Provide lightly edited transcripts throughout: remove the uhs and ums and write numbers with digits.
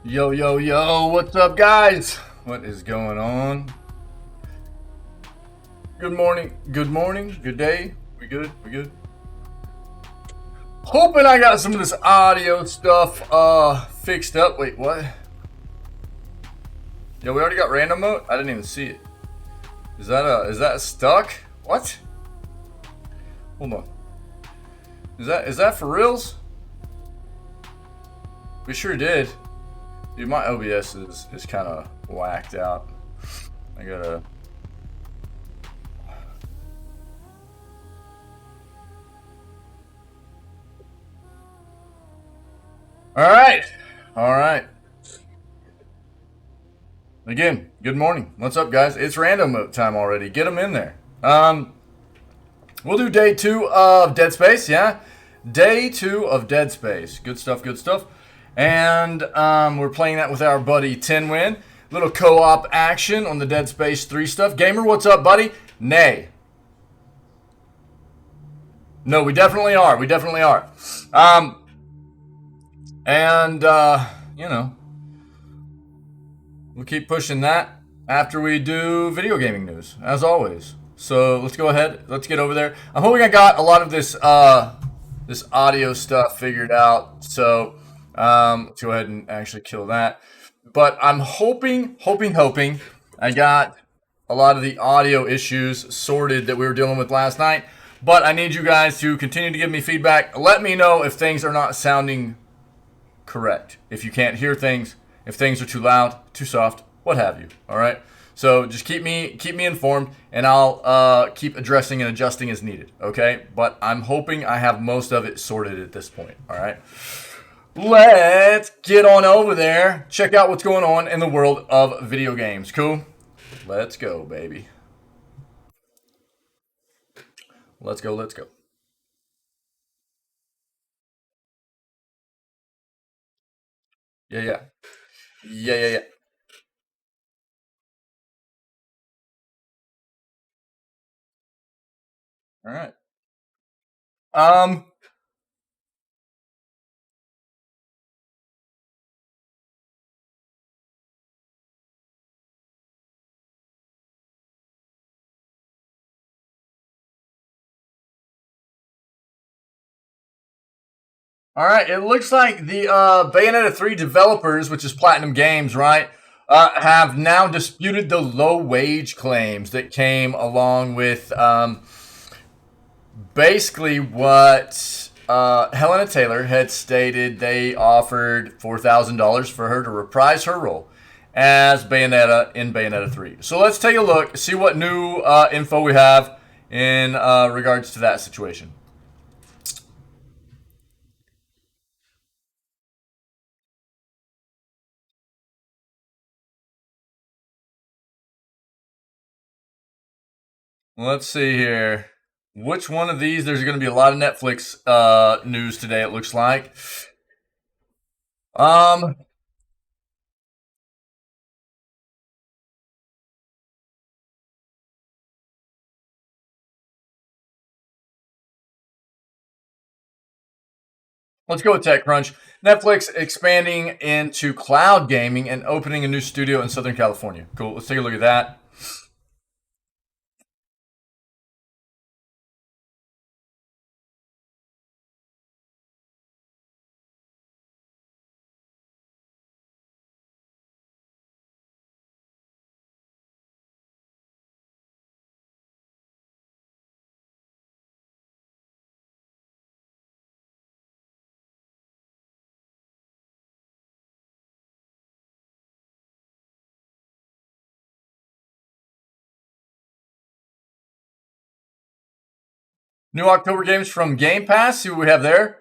Yo, yo, yo, what's up, guys? What is going on? Good morning, good day. We good? We good? Hoping I got some of this audio stuff fixed up. Wait, what? Yo, we already got random mode? I didn't even see it. Is that stuck? What? Hold on. Is that for reals? We sure did. Dude, my OBS is kind of whacked out. I gotta. All right. Again, good morning. What's up, guys? It's random mode time already. Get them in there. We'll do day 2 of Dead Space. Yeah, day 2 of Dead Space. Good stuff. Good stuff. And we're playing that with our buddy Tinwin. Little co-op action on the Dead Space 3 stuff. Gamer, what's up, buddy? Nay. No, we definitely are. We definitely are. You know, we'll keep pushing that after we do video gaming news, as always. So let's go ahead. Let's get over there. I'm hoping I got a lot of this this audio stuff figured out. So let's go ahead and actually kill that. But I'm hoping I got a lot of the audio issues sorted that we were dealing with last night. But I need you guys to continue to give me feedback. Let me know if things are not sounding correct. If you can't hear things, if things are too loud, too soft, what have you. All right. So just keep me informed, and I'll keep addressing and adjusting as needed. Okay. But I'm hoping I have most of it sorted at this point. All right. Let's get on over there. Check out what's going on in the world of video games. Cool. Let's go, baby. Let's go. Let's go. Yeah. Yeah. Yeah. Yeah. Yeah. All right. Um. All right, it looks like the Bayonetta 3 developers, which is Platinum Games, right, have now disputed the low wage claims that came along with basically what Helena Taylor had stated. They offered $4,000 for her to reprise her role as Bayonetta in Bayonetta 3. So let's take a look, see what new info we have in regards to that situation. Let's see here. Which one of these? There's going to be a lot of Netflix news today. It looks like. Um, let's go with TechCrunch. Netflix expanding into cloud gaming and opening a new studio in Southern California. Cool. Let's take a look at that. New October games from Game Pass. See what we have there.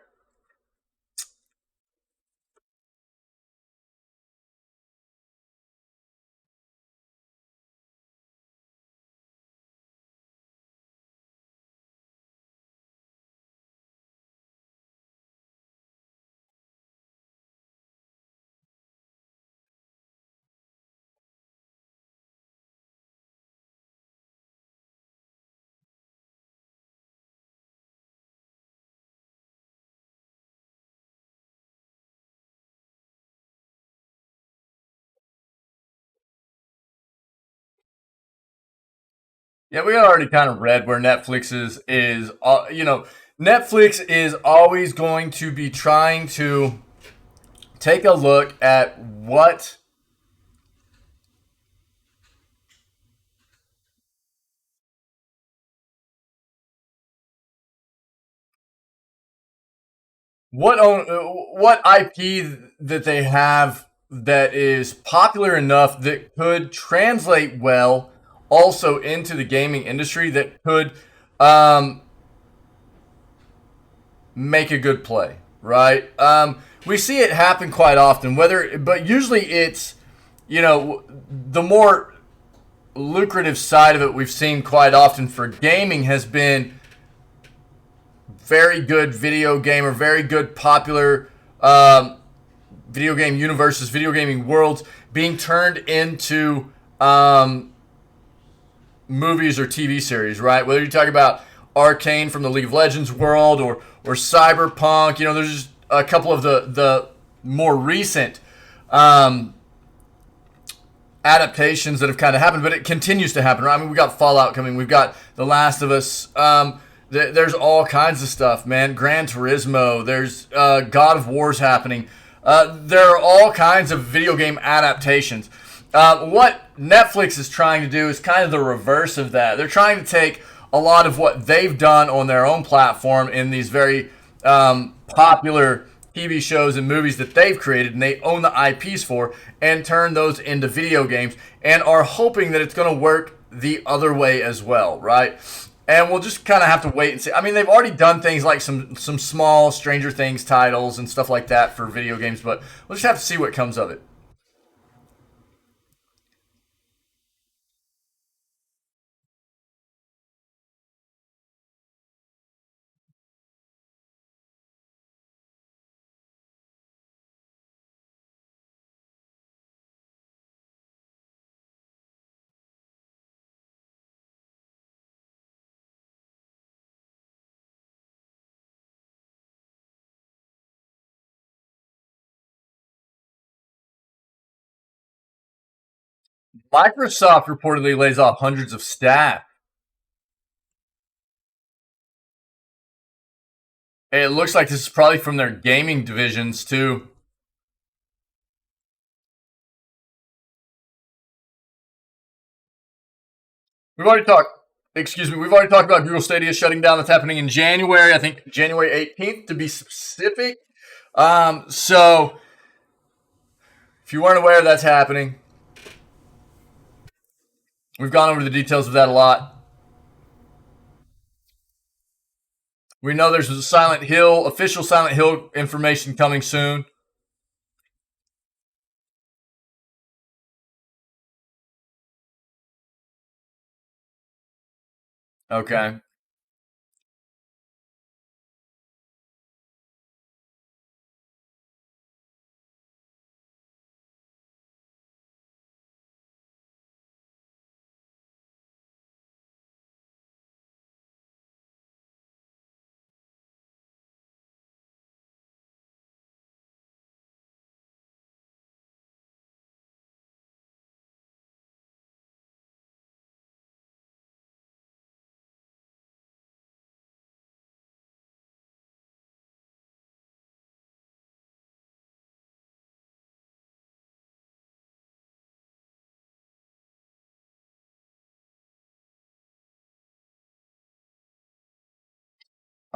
Yeah, we already kind of read where Netflix is Netflix is always going to be trying to take a look at what IP that they have that is popular enough that could translate well also into the gaming industry that could um, make a good play, right? We see it happen quite often, but usually it's the more lucrative side of it we've seen quite often for gaming has been very good video game or very good popular video game universes, video gaming worlds being turned into movies or TV series, right? Whether you talk about Arcane from the League of Legends world or Cyberpunk, there's just a couple of the more recent um, adaptations that have kind of happened, but it continues to happen. Right? I mean, we got Fallout coming, we've got The Last of Us. There's all kinds of stuff, man. Gran Turismo. There's God of War's happening. There are all kinds of video game adaptations. What Netflix is trying to do is kind of the reverse of that. They're trying to take a lot of what they've done on their own platform in these very popular TV shows and movies that they've created and they own the IPs for and turn those into video games and are hoping that it's going to work the other way as well, right? And we'll just kind of have to wait and see. I mean, they've already done things like some small Stranger Things titles and stuff like that for video games, but we'll just have to see what comes of it. Microsoft reportedly lays off hundreds of staff. It looks like this is probably from their gaming divisions too. We've already talked. Excuse me. We've already talked about Google Stadia shutting down. That's happening in January. I think January 18th to be specific. So if you weren't aware that's happening, we've gone over the details of that a lot. We know there's a official Silent Hill information coming soon. Okay.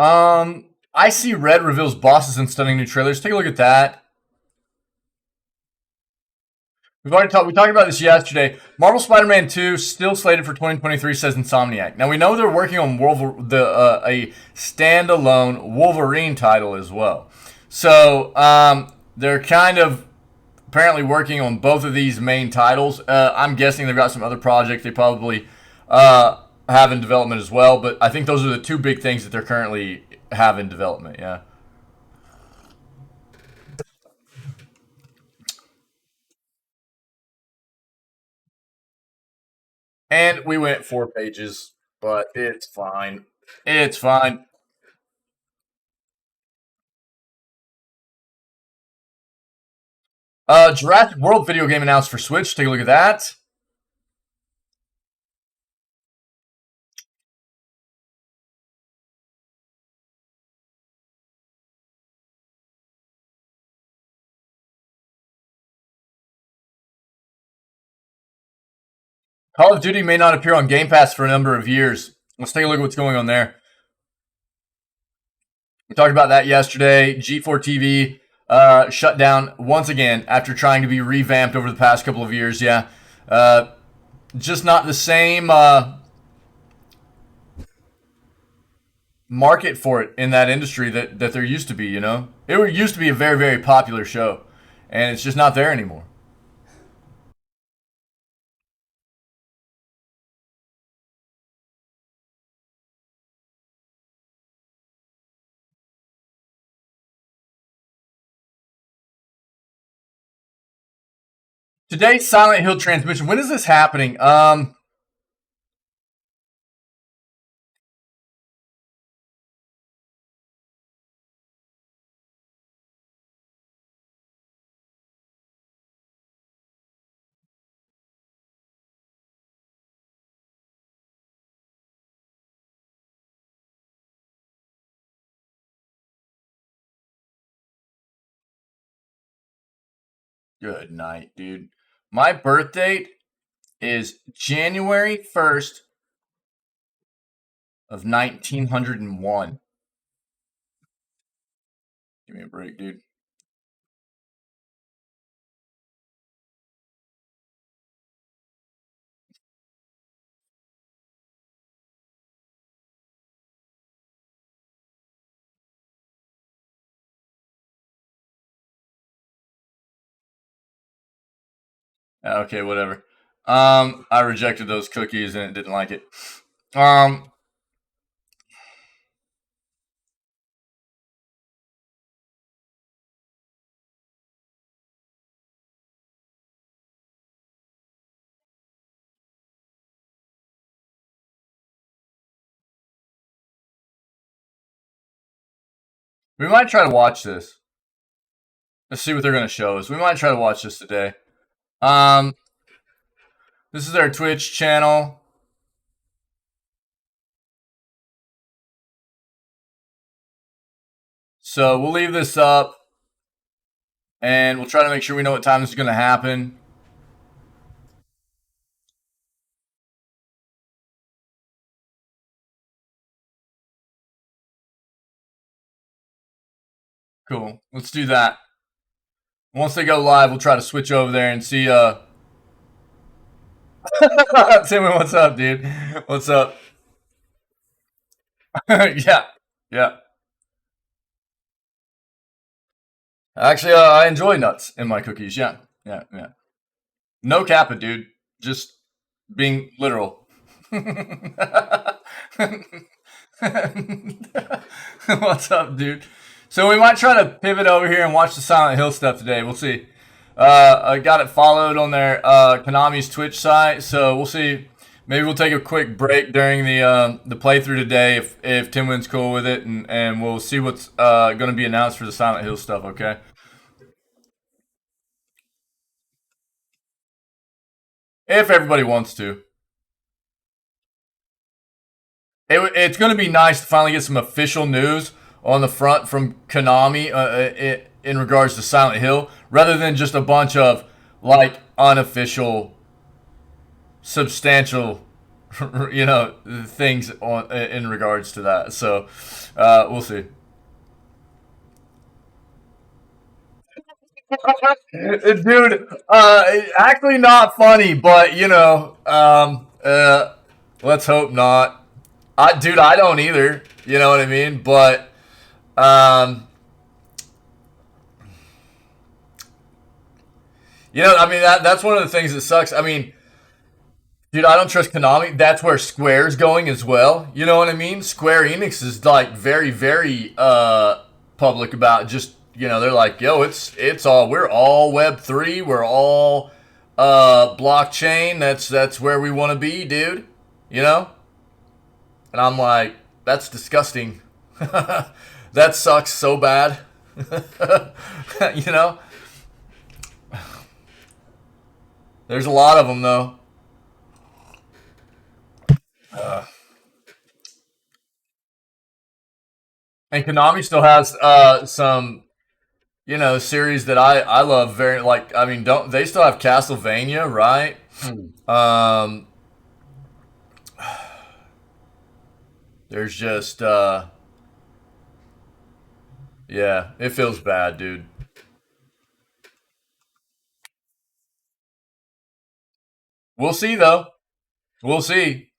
I see Red reveals bosses in stunning new trailers. Take a look at that. We talked about this yesterday. Marvel Spider-Man 2 still slated for 2023, says Insomniac. Now we know they're working on a standalone Wolverine title as well. So they're kind of apparently working on both of these main titles. I'm guessing they've got some other projects they probably have in development as well. But I think those are the two big things that they're currently have in development. Yeah. And we went 4 pages, but it's fine. It's fine. Jurassic World video game announced for Switch. Take a look at that. Call of Duty may not appear on Game Pass for a number of years. Let's take a look at what's going on there. We talked about that yesterday. G4 TV shut down once again after trying to be revamped over the past couple of years. Yeah. Just not the same market for it in that industry that there used to be, you know? It used to be a very, very popular show, and it's just not there anymore. Today's Silent Hill transmission. When is this happening? Good night, dude. My birth date is January 1st of 1901. Give me a break, dude. Okay, whatever. I rejected those cookies and it didn't like it. Um, we might try to watch this. Let's see what they're going to show us. We might try to watch this today. Um, this is their Twitch channel. So we'll leave this up, and we'll try to make sure we know what time this is going to happen. Cool. Let's do that. Once they go live, we'll try to switch over there and see. Timmy, what's up, dude? What's up? Yeah, yeah. Actually, I enjoy nuts in my cookies. Yeah, yeah, yeah. No kappa, dude. Just being literal. What's up, dude? So we might try to pivot over here and watch the Silent Hill stuff today. We'll see. I got it followed on their Konami's Twitch site, so we'll see. Maybe we'll take a quick break during the playthrough today if Timwin's cool with it, and we'll see what's going to be announced for the Silent Hill stuff. Okay. If everybody wants to. It's going to be nice to finally get some official news on the front from Konami in regards to Silent Hill, rather than just a bunch of like unofficial, substantial, things on in regards to that. So we'll see. Dude, actually not funny, but let's hope not. Dude, I don't either. You know what I mean? But um, I mean that's one of the things that sucks. I mean, dude, I don't trust Konami. That's where Square's going as well. You know what I mean? Square Enix is like very, very public about just they're like, yo, it's all we're all Web3, we're all blockchain. That's where we want to be, dude. You know? And I'm like, that's disgusting. That sucks so bad. you know? There's a lot of them though. And Konami still has some series that I love very, like, I mean, don't they still have Castlevania, right? There's just, yeah, it feels bad, dude. We'll see, though. We'll see.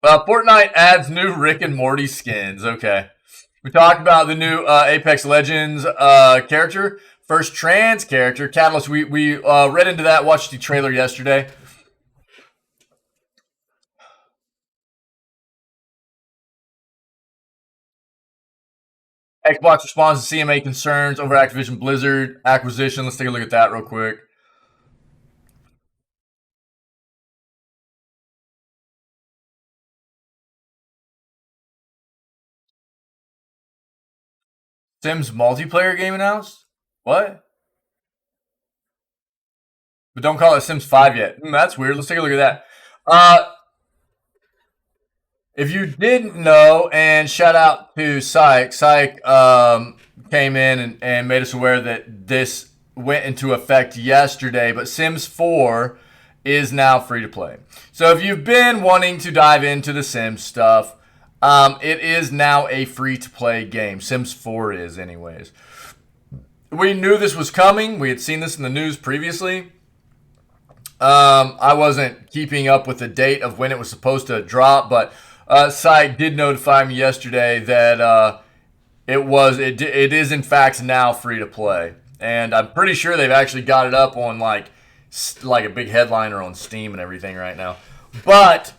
Fortnite adds new Rick and Morty skins. Okay. We talked about the new Apex Legends character, first trans character, Catalyst. We read into that, watched the trailer yesterday. Xbox responds to CMA concerns over Activision Blizzard acquisition. Let's take a look at that real quick. Sims multiplayer game announced? What? But don't call it Sims 5 yet. That's weird. Let's take a look at that. If you didn't know, and shout out to Psych. Psych came in and made us aware that this went into effect yesterday, but Sims 4 is now free to play. So if you've been wanting to dive into the Sims stuff, it is now a free to play game. Sims 4 is, anyways. We knew this was coming. We had seen this in the news previously. I wasn't keeping up with the date of when it was supposed to drop, but Psych did notify me yesterday that it is in fact now free to play, and I'm pretty sure they've actually got it up on like a big headliner on Steam and everything right now. But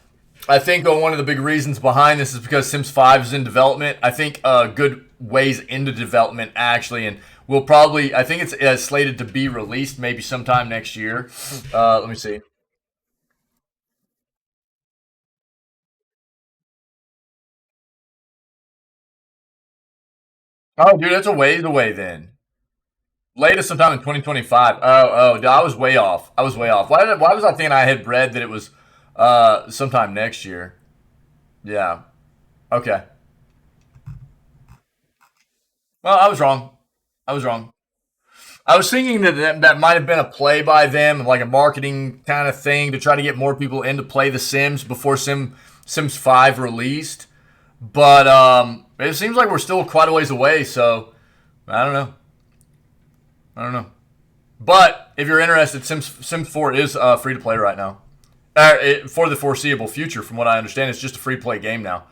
I think one of the big reasons behind this is because Sims 5 is in development. I think good ways into development actually, and we'll probably, I think it's slated to be released maybe sometime next year. Let me see. Oh, dude, that's a ways away then. Latest sometime in 2025. Dude, I was way off. I was way off. Why was I thinking I had read that it was sometime next year? Yeah. Okay. Well, I was wrong. I was wrong. I was thinking that might have been a play by them, like a marketing kind of thing to try to get more people in to play The Sims before Sims 5 released. But it seems like we're still quite a ways away, so I don't know. I don't know. But if you're interested, Sims 4 is free to play right now. For the foreseeable future, from what I understand, it's just a free play game now.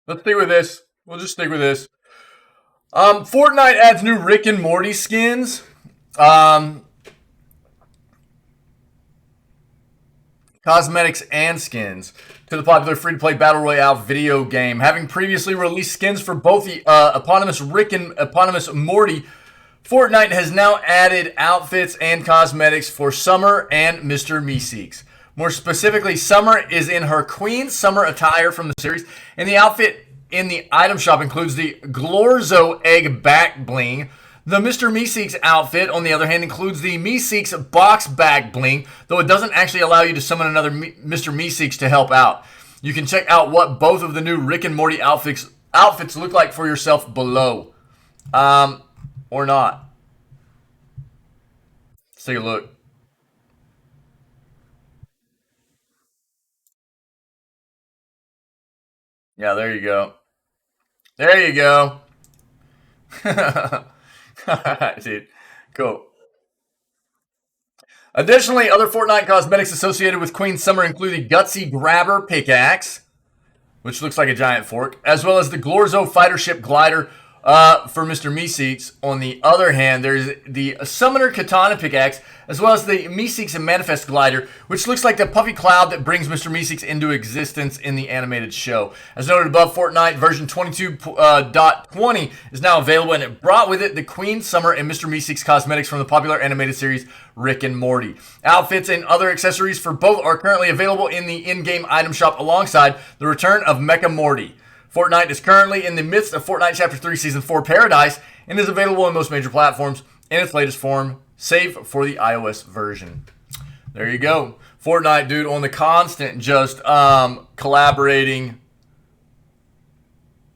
Let's stick with this. We'll just stick with this. Fortnite adds new Rick and Morty skins. Cosmetics and skins to the popular free-to-play Battle Royale video game. Having previously released skins for both the eponymous Rick and eponymous Morty, Fortnite has now added outfits and cosmetics for Summer and Mr. Meeseeks. More specifically, Summer is in her Queen Summer attire from the series, and the outfit in the item shop includes the Glorzo egg back bling. The Mr. Meeseeks outfit, on the other hand, includes the Meeseeks box back bling, though it doesn't actually allow you to summon another Mr. Meeseeks to help out. You can check out what both of the new Rick and Morty outfits look like for yourself below. Or not. Let's take a look. Yeah, there you go. There you go. Alright, dude. Cool. Additionally, other Fortnite cosmetics associated with Queen Summer include the Gutsy Grabber pickaxe, which looks like a giant fork, as well as the Glorzo fighter ship glider, For Mr. Meeseeks. On the other hand, there's the Summoner Katana Pickaxe, as well as the Meeseeks and Manifest Glider, which looks like the puffy cloud that brings Mr. Meeseeks into existence in the animated show. As noted above, Fortnite version 22.20 is now available, and it brought with it the Queen, Summer, and Mr. Meeseeks cosmetics from the popular animated series Rick and Morty. Outfits and other accessories for both are currently available in the in-game item shop alongside the return of Mecha Morty. Fortnite is currently in the midst of Fortnite Chapter 3 Season 4 Paradise and is available on most major platforms in its latest form, save for the iOS version. There you go. Fortnite, dude, on the constant just collaborating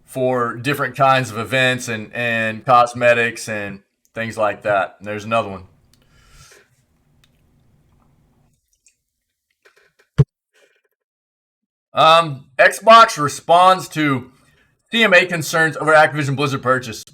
for different kinds of events and cosmetics and things like that. And there's another one. Xbox responds to CMA concerns over Activision Blizzard purchase.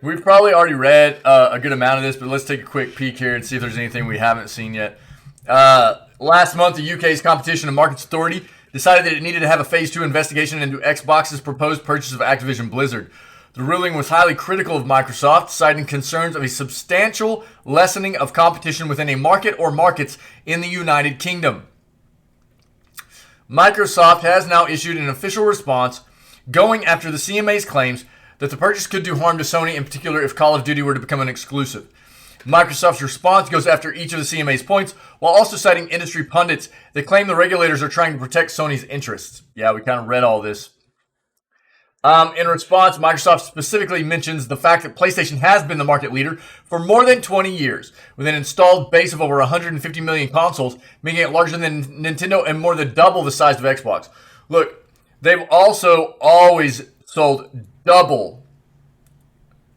We've probably already read a good amount of this, but let's take a quick peek here and see if there's anything we haven't seen yet. Last month, the UK's Competition and Markets Authority decided that it needed to have a Phase 2 investigation into Xbox's proposed purchase of Activision Blizzard. The ruling was highly critical of Microsoft, citing concerns of a substantial lessening of competition within a market or markets in the United Kingdom. Microsoft has now issued an official response going after the CMA's claims that the purchase could do harm to Sony, in particular if Call of Duty were to become an exclusive. Microsoft's response goes after each of the CMA's points, while also citing industry pundits that claim the regulators are trying to protect Sony's interests. Yeah, we kind of read all this. In response, Microsoft specifically mentions the fact that PlayStation has been the market leader for more than 20 years, with an installed base of over 150 million consoles, making it larger than Nintendo and more than double the size of Xbox. Look, they've also always sold double.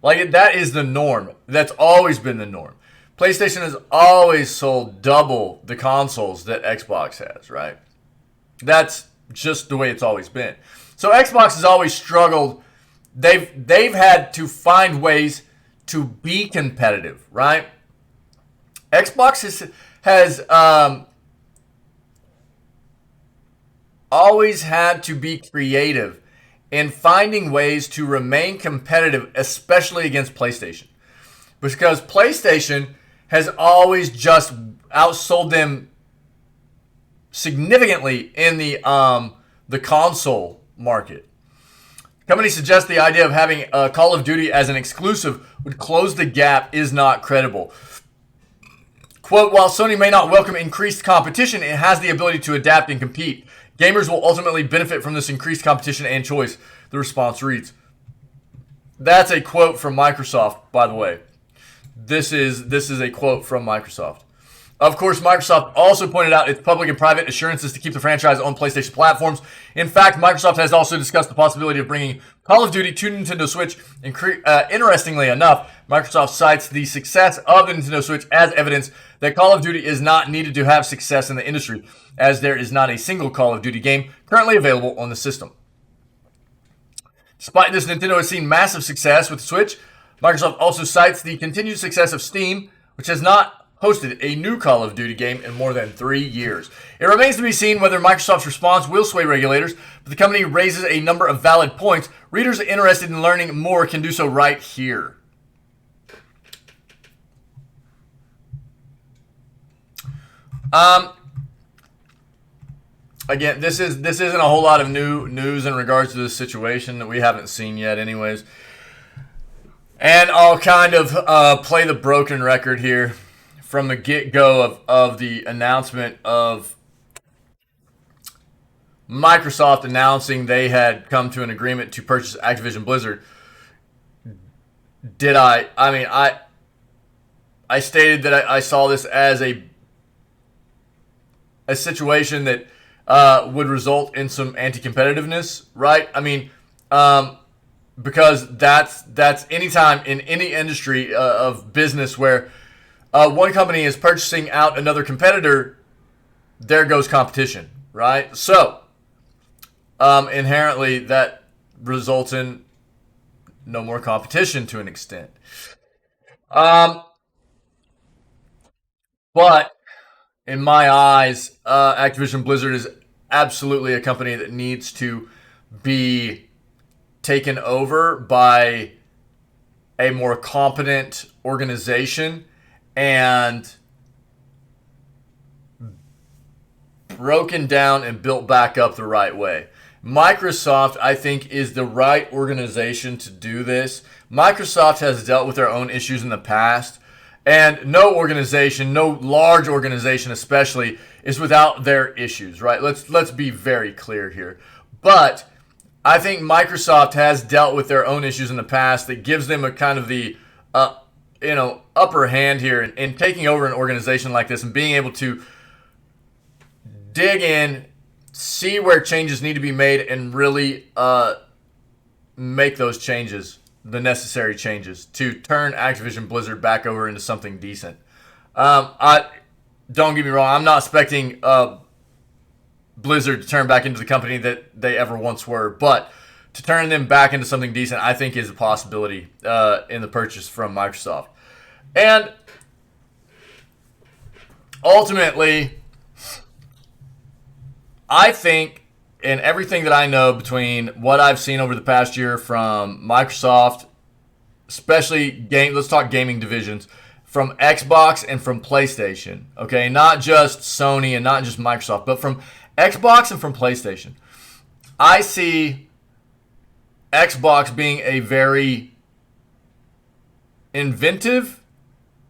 Like, that is the norm. That's always been the norm. PlayStation has always sold double the consoles that Xbox has, right? That's just the way it's always been. So Xbox has always struggled. They've had to find ways to be competitive, right? Xbox has always had to be creative in finding ways to remain competitive, especially against PlayStation, because PlayStation has always just outsold them significantly in the console market. Companies suggest the idea of having Call of Duty as an exclusive would close the gap is not credible. Quote, while Sony may not welcome increased competition, it has the ability to adapt and compete. Gamers will ultimately benefit from this increased competition and choice, the response reads. That's a quote from Microsoft, by the way. This is a quote from Microsoft. Of course, Microsoft also pointed out its public and private assurances to keep the franchise on PlayStation platforms. In fact, Microsoft has also discussed the possibility of bringing Call of Duty to Nintendo Switch. Interestingly enough, Microsoft cites the success of the Nintendo Switch as evidence that Call of Duty is not needed to have success in the industry, as there is not a single Call of Duty game currently available on the system. Despite this, Nintendo has seen massive success with the Switch. Microsoft also cites the continued success of Steam, which has not hosted a new Call of Duty game in more than 3 years. It remains to be seen whether Microsoft's response will sway regulators, but the company raises a number of valid points. Readers interested in learning more can do so right here. Again, this isn't a whole lot of new news in regards to this situation that we haven't seen yet anyways. And I'll kind of play the broken record here. From the get-go of the announcement of Microsoft announcing they had come to an agreement to purchase Activision Blizzard, I stated that I saw this as a situation that would result in some anti-competitiveness, right? I mean, because that's anytime in any industry of business where one company is purchasing out another competitor, there goes competition, right? So, inherently, that results in no more competition to an extent. But, in my eyes, Activision Blizzard is absolutely a company that needs to be taken over by a more competent organization and broken down and built back up the right way. Microsoft, I think, is the right organization to do this. Microsoft has dealt with their own issues in the past, and no organization, no large organization especially, is without their issues, right? Let's be very clear here. But I think Microsoft has dealt with their own issues in the past that gives them a kind of the upper hand here in taking over an organization like this and being able to dig in, see where changes need to be made, and really make those changes, the necessary changes, to turn Activision Blizzard back over into something decent. I don't get me wrong, I'm not expecting Blizzard to turn back into the company that they ever once were, but to turn them back into something decent, I think is a possibility in the purchase from Microsoft. And ultimately, I think, in everything that I know between what I've seen over the past year from Microsoft, especially let's talk gaming divisions, from Xbox and from PlayStation, okay? Not just Sony and not just Microsoft, but from Xbox and from PlayStation. I see Xbox being a very inventive,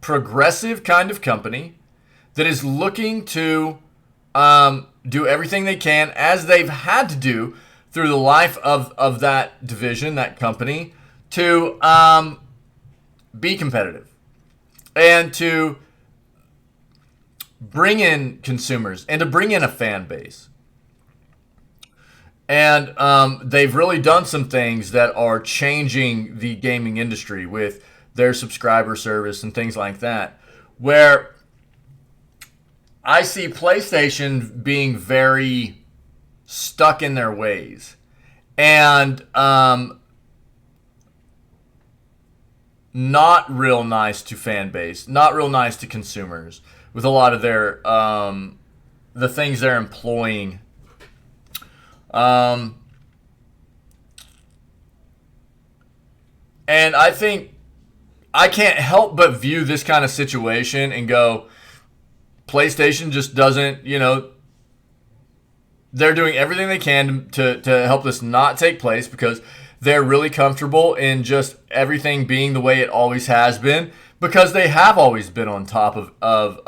progressive kind of company that is looking to do everything they can, as they've had to do through the life of that division, that company, to be competitive and to bring in consumers and to bring in a fan base. And they've really done some things that are changing the gaming industry with their subscriber service and things like that, where I see PlayStation being very stuck in their ways and not real nice to fan base, not real nice to consumers with a lot of their the things they're employing. And I think I can't help but view this kind of situation and go, PlayStation just doesn't, they're doing everything they can to help this not take place because they're really comfortable in just everything being the way it always has been, because they have always been on top of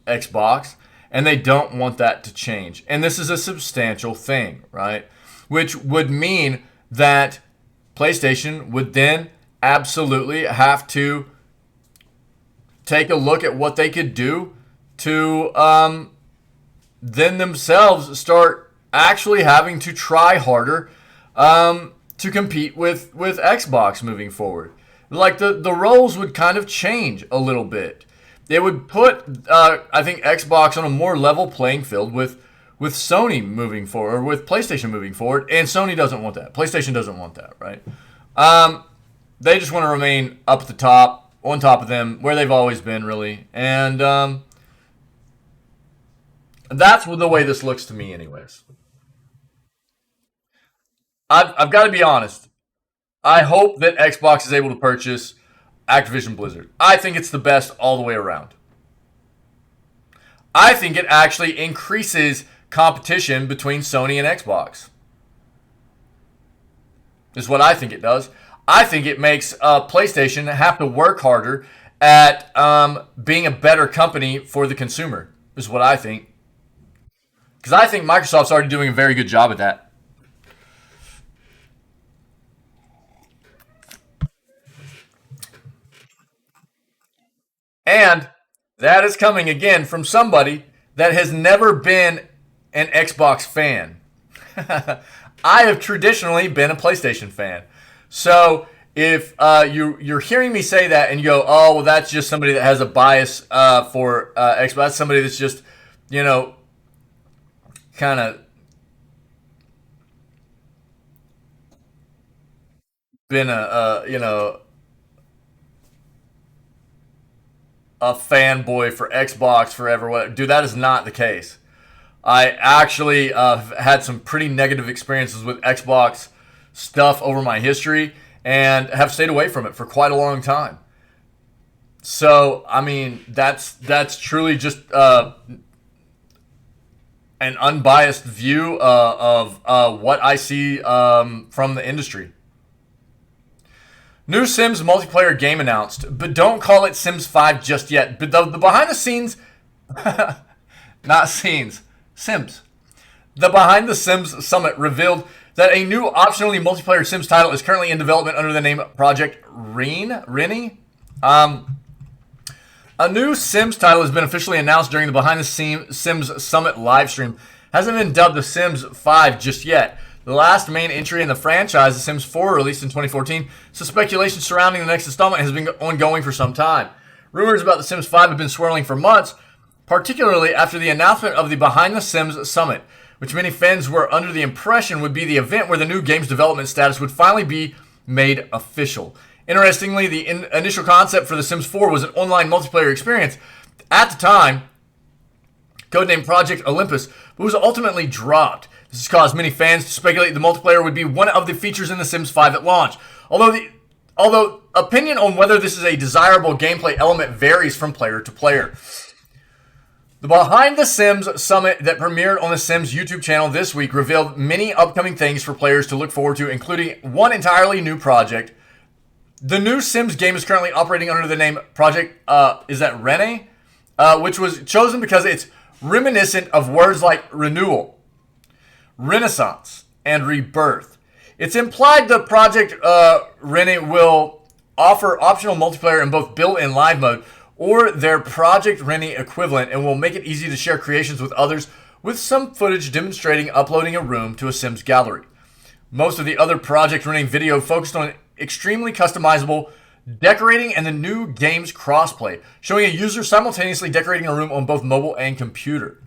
Xbox, and they don't want that to change. And this is a substantial thing, right? Which would mean that PlayStation would then absolutely have to take a look at what they could do to then themselves start actually having to try harder to compete with Xbox moving forward. Like the roles would kind of change a little bit. It would put, I think, Xbox on a more level playing field with Sony moving forward, or with PlayStation moving forward, and Sony doesn't want that. PlayStation doesn't want that, right? They just want to remain up at the top, on top of them, where they've always been, really. And that's the way this looks to me, anyways. I've got to be honest. I hope that Xbox is able to purchase Activision Blizzard. I think it's the best all the way around. I think it actually increases competition between Sony and Xbox. Is what I think it does. I think it makes PlayStation have to work harder at being a better company for the consumer. Is what I think. Because I think Microsoft's already doing a very good job at that. And that is coming again from somebody that has never been an Xbox fan. I have traditionally been a PlayStation fan. So if you're hearing me say that and you go, oh, well, that's just somebody that has a bias for Xbox. That's somebody that's just, kind of been a fanboy for Xbox forever. Dude, that is not the case. I actually had some pretty negative experiences with Xbox stuff over my history and have stayed away from it for quite a long time. So, I mean, that's truly just an unbiased view of what I see from the industry. New Sims multiplayer game announced, but don't call it Sims 5 just yet. But the behind the scenes, not scenes, Sims. The Behind the Sims Summit revealed that a new optionally multiplayer Sims title is currently in development under the name Project Rennie. A new Sims title has been officially announced during the Behind the Sims Summit livestream. Hasn't been dubbed The Sims 5 just yet. The last main entry in the franchise, The Sims 4, released in 2014, so speculation surrounding the next installment has been ongoing for some time. Rumors about The Sims 5 have been swirling for months, particularly after the announcement of the Behind the Sims Summit, which many fans were under the impression would be the event where the new game's development status would finally be made official. Interestingly, the initial concept for The Sims 4 was an online multiplayer experience at the time, codenamed Project Olympus, but was ultimately dropped. This has caused many fans to speculate the multiplayer would be one of the features in The Sims 5 at launch. Although opinion on whether this is a desirable gameplay element varies from player to player. The Behind the Sims Summit that premiered on the Sims YouTube channel this week revealed many upcoming things for players to look forward to, including one entirely new project. The new Sims game is currently operating under the name Project, Rennie? Which was chosen because it's reminiscent of words like renewal, renaissance, and rebirth. It's implied the Project Rennie will offer optional multiplayer in both build and live mode, or their Project Rennie equivalent, and will make it easy to share creations with others, with some footage demonstrating uploading a room to a Sims gallery. Most of the other Project Rennie video focused on extremely customizable decorating and the new game's crossplay, showing a user simultaneously decorating a room on both mobile and computer.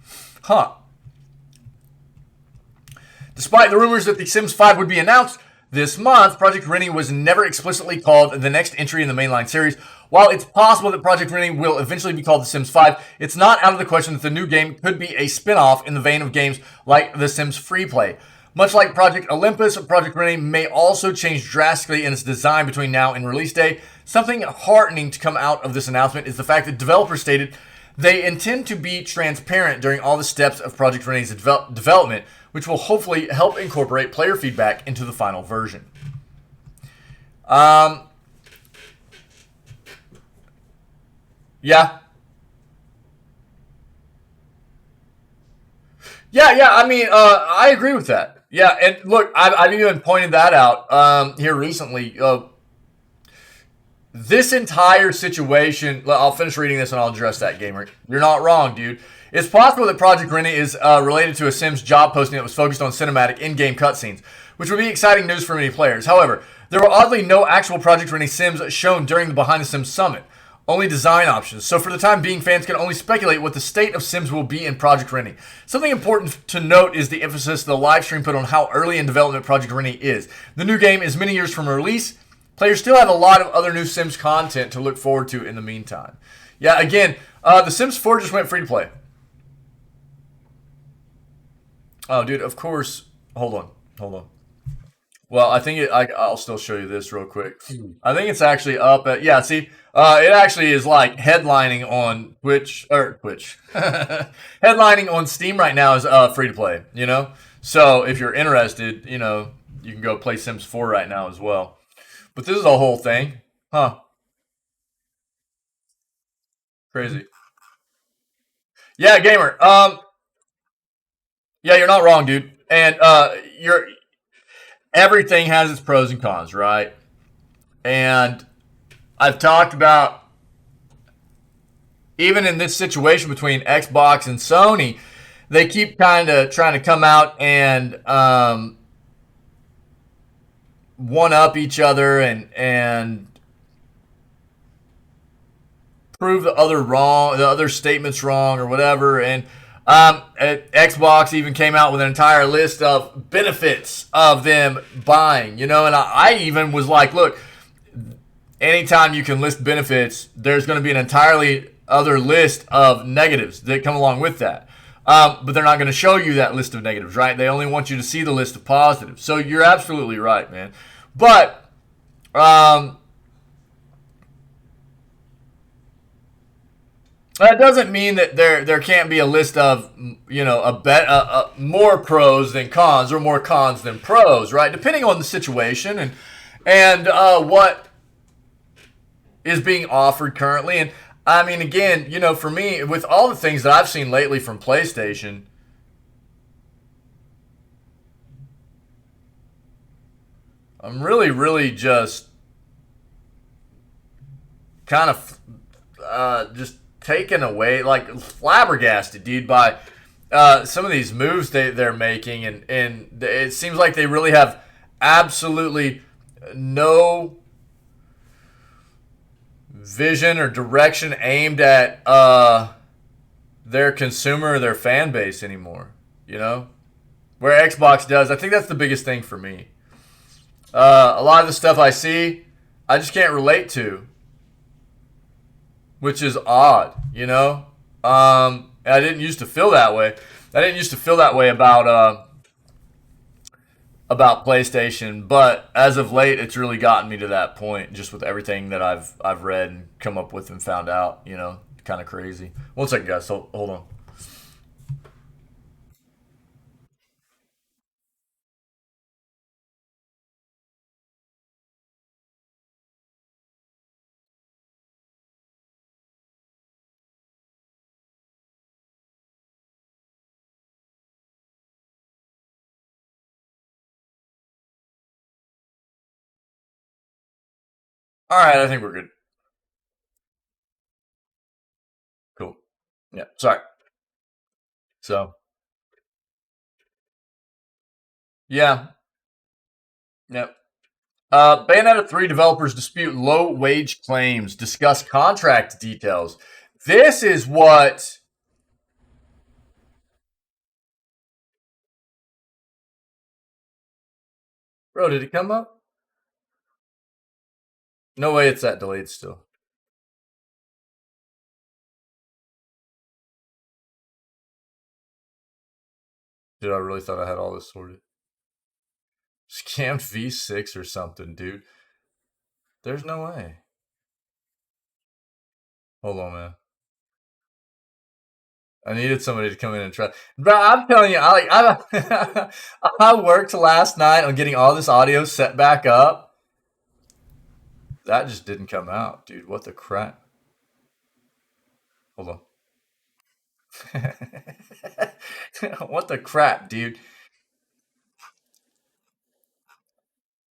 Despite the rumors that The Sims 5 would be announced this month, Project Rennie was never explicitly called the next entry in the mainline series. While it's possible that Project Rennie will eventually be called The Sims 5, it's not out of the question that the new game could be a spin-off in the vein of games like The Sims Freeplay. Much like Project Olympus, Project Rennie may also change drastically in its design between now and release day. Something heartening to come out of this announcement is the fact that developers stated they intend to be transparent during all the steps of Project Rennie's development, which will hopefully help incorporate player feedback into the final version. Yeah. I mean, I agree with that. Yeah, and look, I've even pointed that out here recently. This entire situation, I'll finish reading this and I'll address that, gamer. You're not wrong, dude. It's possible that Project Rennie is related to a Sims job posting that was focused on cinematic in-game cutscenes, which would be exciting news for many players. However, there were oddly no actual Project Rennie Sims shown during the Behind the Sims Summit. Only design options. So for the time being, fans can only speculate what the state of Sims will be in Project Rennie. Something important to note is the emphasis the live stream put on how early in development Project Rennie is. The new game is many years from release. Players still have a lot of other new Sims content to look forward to in the meantime. Yeah, again, The Sims 4 just went free to play. Oh, dude, of course. Hold on. Well, I think I'll still show you this real quick. I think it's actually up at, yeah, see, it actually is like headlining on Twitch. Headlining on Steam right now is free to play, you know? So if you're interested, you know, you can go play Sims 4 right now as well. But this is a whole thing. Crazy. Yeah, gamer. Yeah, you're not wrong, dude. And everything has its pros and cons, right? And I've talked about, even in this situation between Xbox and Sony, they keep kind of trying to come out and one up each other and prove the other statements wrong or whatever. And Xbox even came out with an entire list of benefits of them buying, you know, and I even was like, look, anytime you can list benefits, there's going to be an entirely other list of negatives that come along with that. But they're not going to show you that list of negatives, right? They only want you to see the list of positives. So you're absolutely right, man. But that doesn't mean that there can't be a list of more pros than cons or more cons than pros, right? Depending on the situation and what is being offered currently. And I mean, again, for me, with all the things that I've seen lately from PlayStation, I'm really just kind of just taken away, like flabbergasted, dude, by some of these moves they're making, and it seems like they really have absolutely no vision or direction aimed at their consumer or their fan base anymore. Where Xbox does. I think that's the biggest thing for me. A lot of the stuff I see, I just can't relate to, which is odd. I didn't used to feel that way. I didn't used to feel that way about PlayStation, but as of late, it's really gotten me to that point. Just with everything that I've read and come up with and found out, kind of crazy. One second, guys. Hold on. All right, I think we're good. Cool. Yeah. Sorry. So yeah. Yep. Bayonetta 3 developers dispute low wage claims, discuss contract details. This is what. Bro, did it come up? No way it's that delayed still. Dude, I really thought I had all this sorted. Scammed V6 or something, dude. There's no way. Hold on, man. I needed somebody to come in and try. Bro, I'm telling you, I worked last night on getting all this audio set back up. That just didn't come out, dude. What the crap? Hold on. What the crap, dude?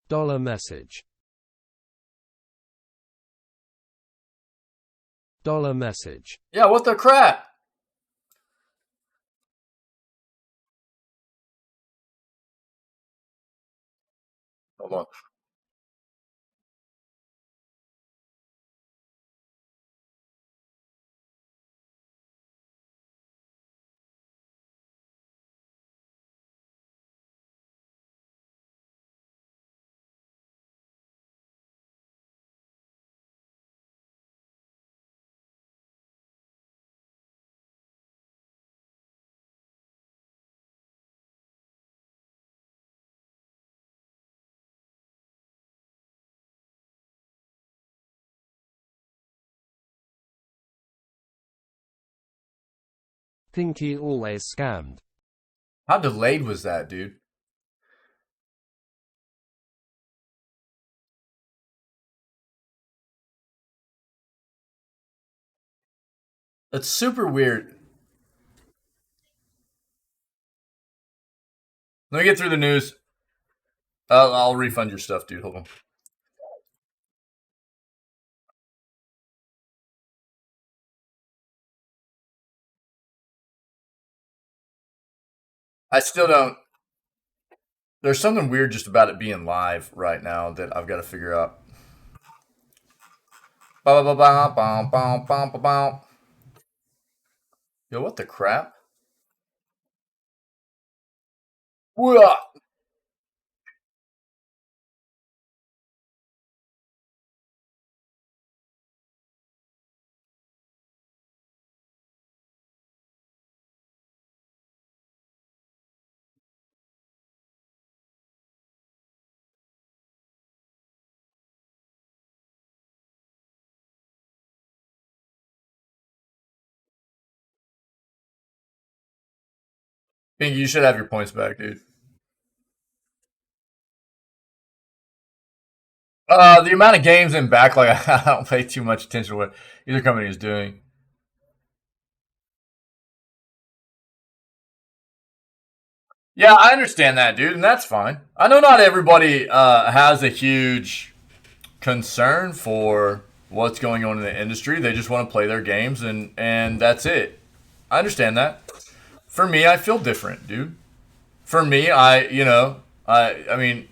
Dollar message. Dollar message. Yeah, what the crap? Hold on. Think he always scammed. How delayed was that, dude? That's super weird. Let me get through the news. I'll refund your stuff, dude. Hold on. I still don't. There's something weird just about it being live right now that I've got to figure out. Yo, what the crap? Whoa. Pinky, you should have your points back, dude. The amount of games in backlog, I don't pay too much attention to what either company is doing. Yeah, I understand that, dude, and that's fine. I know not everybody has a huge concern for what's going on in the industry. They just want to play their games, and that's it. I understand that. For me, I feel different, dude. For me, I mean,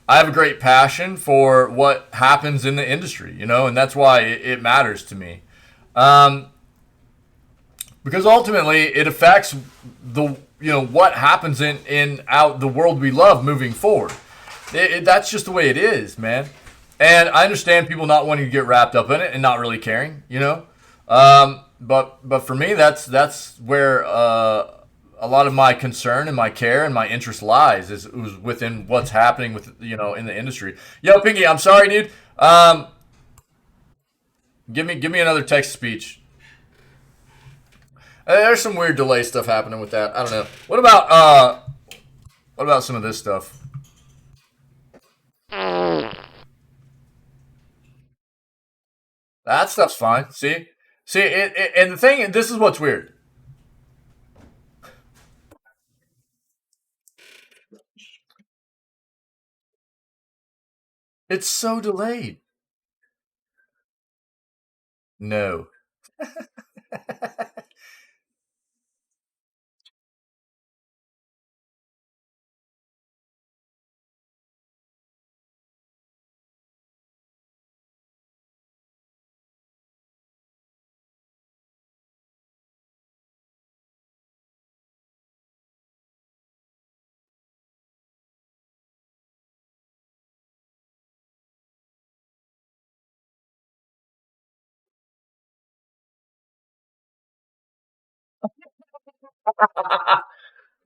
I have a great passion for what happens in the industry, and that's why it matters to me. Um, because ultimately it affects the what happens in out the world we love moving forward. That's just the way it is, man. And I understand people not wanting to get wrapped up in it and not really caring. But for me, that's where a lot of my concern and my care and my interest lies is within what's happening with in the industry. Yo, Pinky, I'm sorry, dude. Give me another text speech. There's some weird delay stuff happening with that. I don't know. What about some of this stuff? That stuff's fine. See, and the thing, this is what's weird. It's so delayed. No.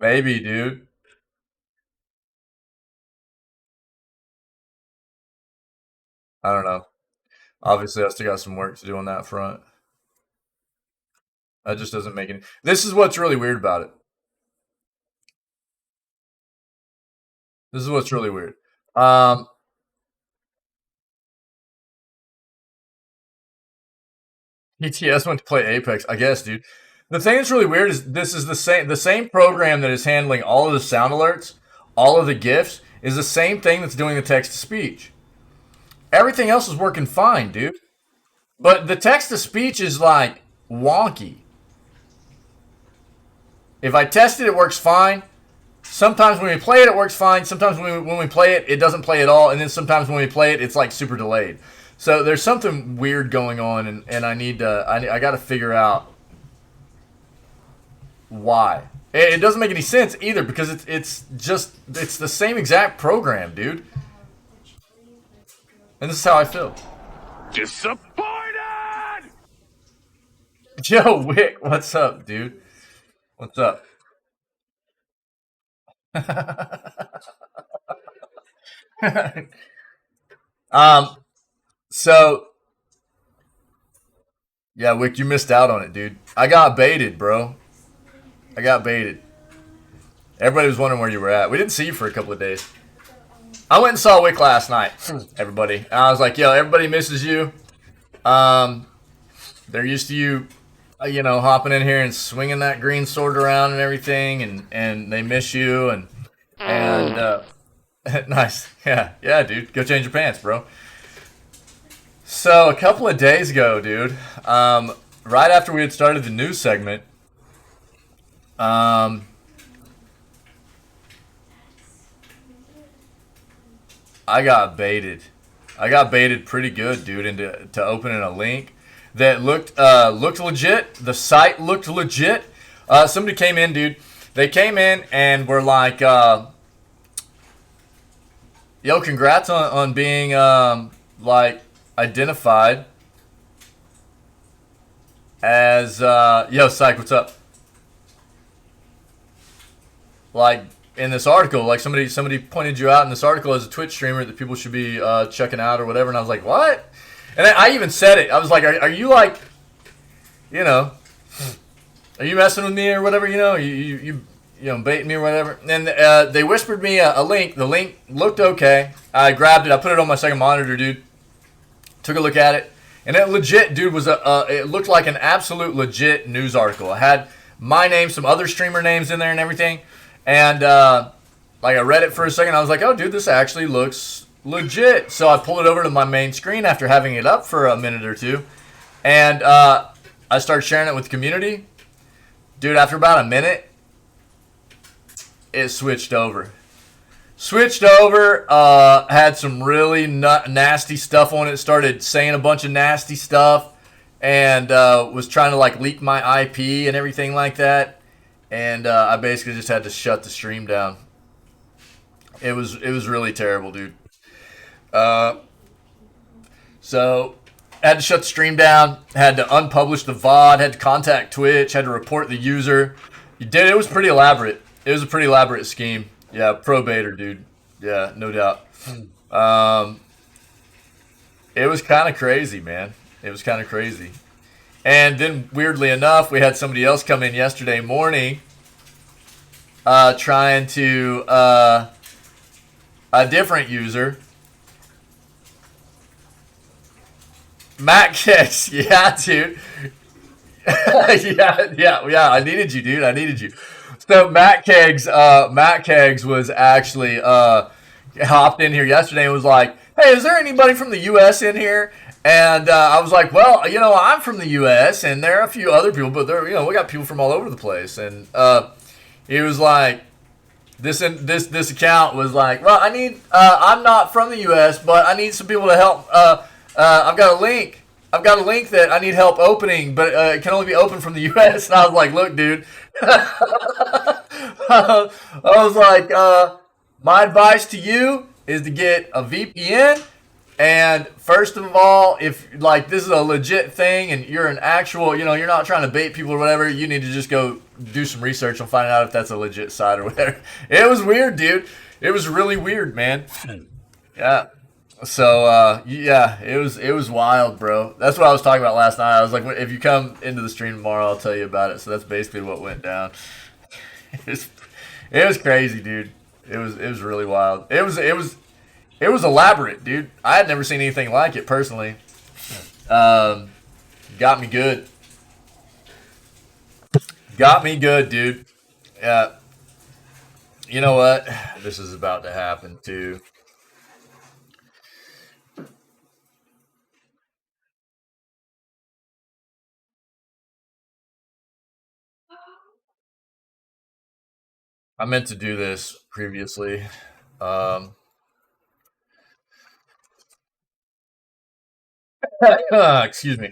Maybe, dude. I don't know. Obviously, I still got some work to do on that front. That just doesn't make any. This is what's really weird about it. This is what's really weird. Um, ETS went to play Apex, I guess, dude. The thing that's really weird is this is the same program that is handling all of the sound alerts, all of the GIFs, is the same thing that's doing the text to speech. Everything else is working fine, dude. But the text to speech is like wonky. If I test it, it works fine. Sometimes when we play it, it works fine. Sometimes when we play it, it doesn't play at all. And then sometimes when we play it, it's like super delayed. So there's something weird going on, and I got to figure out why. It doesn't make any sense either because it's the same exact program, dude. And this is how I feel. Disappointed! Yo, Wick, what's up, dude? What's up? um, so yeah, Wick, you missed out on it, dude. I got baited, bro. I got baited. Everybody was wondering where you were at. We didn't see you for a couple of days. I went and saw Wick last night. Everybody, and I was like, yo, everybody misses you. Um, they're used to you, hopping in here and swinging that green sword around and everything, and they miss you and nice, yeah, dude, go change your pants, bro. So a couple of days ago, dude, right after we had started the news segment, um, I got baited. I got baited pretty good, dude, into opening a link that looked legit. The site looked legit. Somebody came in, dude. They came in and were like, "Yo, congrats on being like identified as yo, psych. What's up?" Like in this article, like somebody pointed you out in this article as a Twitch streamer that people should be checking out or whatever, and I was like, what? And I even said it. I was like, are you like, are you messing with me or whatever? baiting me or whatever. And they whispered me a link. The link looked okay. I grabbed it. I put it on my second monitor, dude. Took a look at it, and it legit, dude, was it looked like an absolute legit news article. It had my name, some other streamer names in there, and everything. And like I read it for a second, I was like, oh, dude, this actually looks legit. So I pulled it over to my main screen after having it up for a minute or two, and I started sharing it with the community. Dude, after about a minute, it switched over. Had some really nasty stuff on it. Started saying a bunch of nasty stuff, and was trying to like leak my IP and everything like that. And I basically just had to shut the stream down. It was really terrible, dude. So had to shut the stream down. Had to unpublish the VOD. Had to contact Twitch. Had to report the user. It was pretty elaborate. It was a pretty elaborate scheme. Yeah, probator, dude. Yeah, no doubt. It was kind of crazy, man. It was kind of crazy. And then, weirdly enough, we had somebody else come in yesterday morning trying to, a different user. Matt Kicks. Yeah, dude. yeah. I needed you, dude. I needed you. So Matt Kegs was actually hopped in here yesterday and was like, hey, is there anybody from the U.S. in here? And I was like, well, I'm from the U.S. and there are a few other people, but we got people from all over the place. And he was like, this account was like, well, I'm not from the U.S., but I need some people to help. I've got a link that I need help opening, but it can only be opened from the U.S. And I was like, look, dude. I was like, my advice to you is to get a VPN. And first of all, if like this is a legit thing and you're an actual, you're not trying to bait people or whatever, you need to just go do some research and find out if that's a legit site or whatever. It was weird, dude. It was really weird, man. Yeah. So it was wild, bro. That's what I was talking about last night. I was like, if you come into the stream tomorrow, I'll tell you about it. So that's basically what went down. It was crazy, dude. It was really wild. It was elaborate, dude. I had never seen anything like it personally. Got me good. Got me good, dude. Yeah. You know what? This is about to happen too. I meant to do this previously. Excuse me.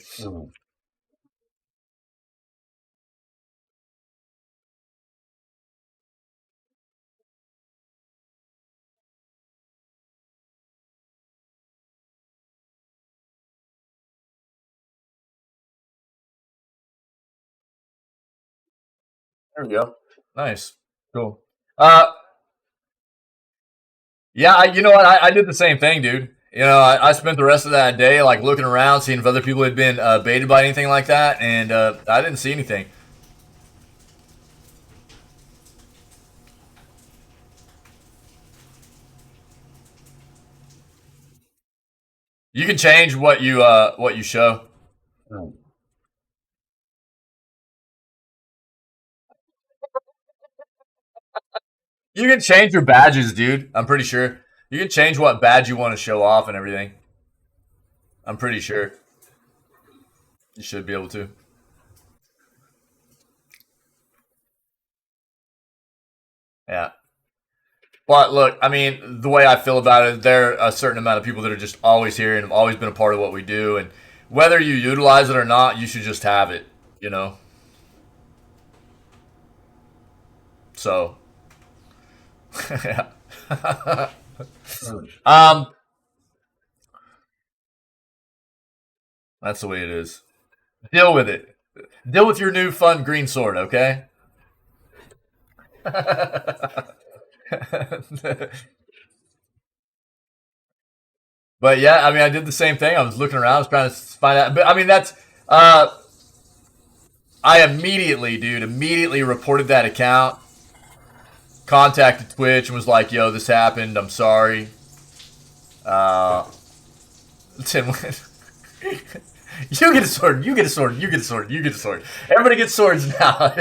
There we go. Nice. Cool. Yeah, you know what? I did the same thing, dude. I spent the rest of that day like looking around, seeing if other people had been baited by anything like that, and I didn't see anything. You can change what you show. You can change your badges, dude. I'm pretty sure. You can change what badge you want to show off and everything. I'm pretty sure. You should be able to. Yeah. But look, I mean, the way I feel about it, there are a certain amount of people that are just always here and have always been a part of what we do. And whether you utilize it or not, you should just have it, So, yeah. That's the way it is. Deal with it. Deal with your new fun green sword, okay? But yeah, I mean, I did the same thing. I was looking around, I was trying to find out. But I mean, that's I immediately reported that account. contacted Twitch and was like, "Yo, this happened. I'm sorry." Tin win. You get a sword. You get a sword. You get a sword. You get a sword. Everybody gets swords now.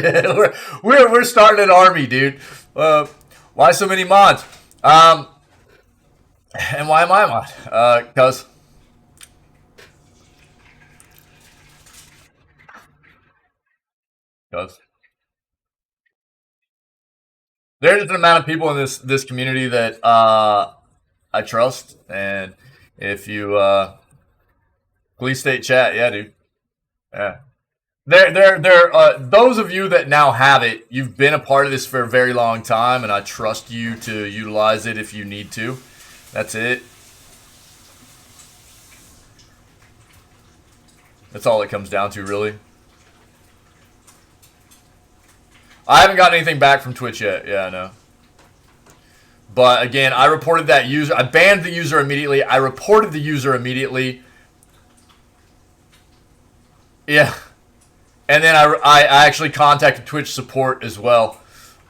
we're starting an army, dude. Why so many mods? And why am I a mod? Because there's an amount of people in this community that I trust, and if you please state chat, yeah, dude, yeah. Those of you that now have it, you've been a part of this for a very long time, and I trust you to utilize it if you need to. That's it. That's all it comes down to, really. I haven't gotten anything back from Twitch yet. Yeah, I know. But again, I reported that user. I banned the user immediately. I reported the user immediately. Yeah. And then I actually contacted Twitch support as well.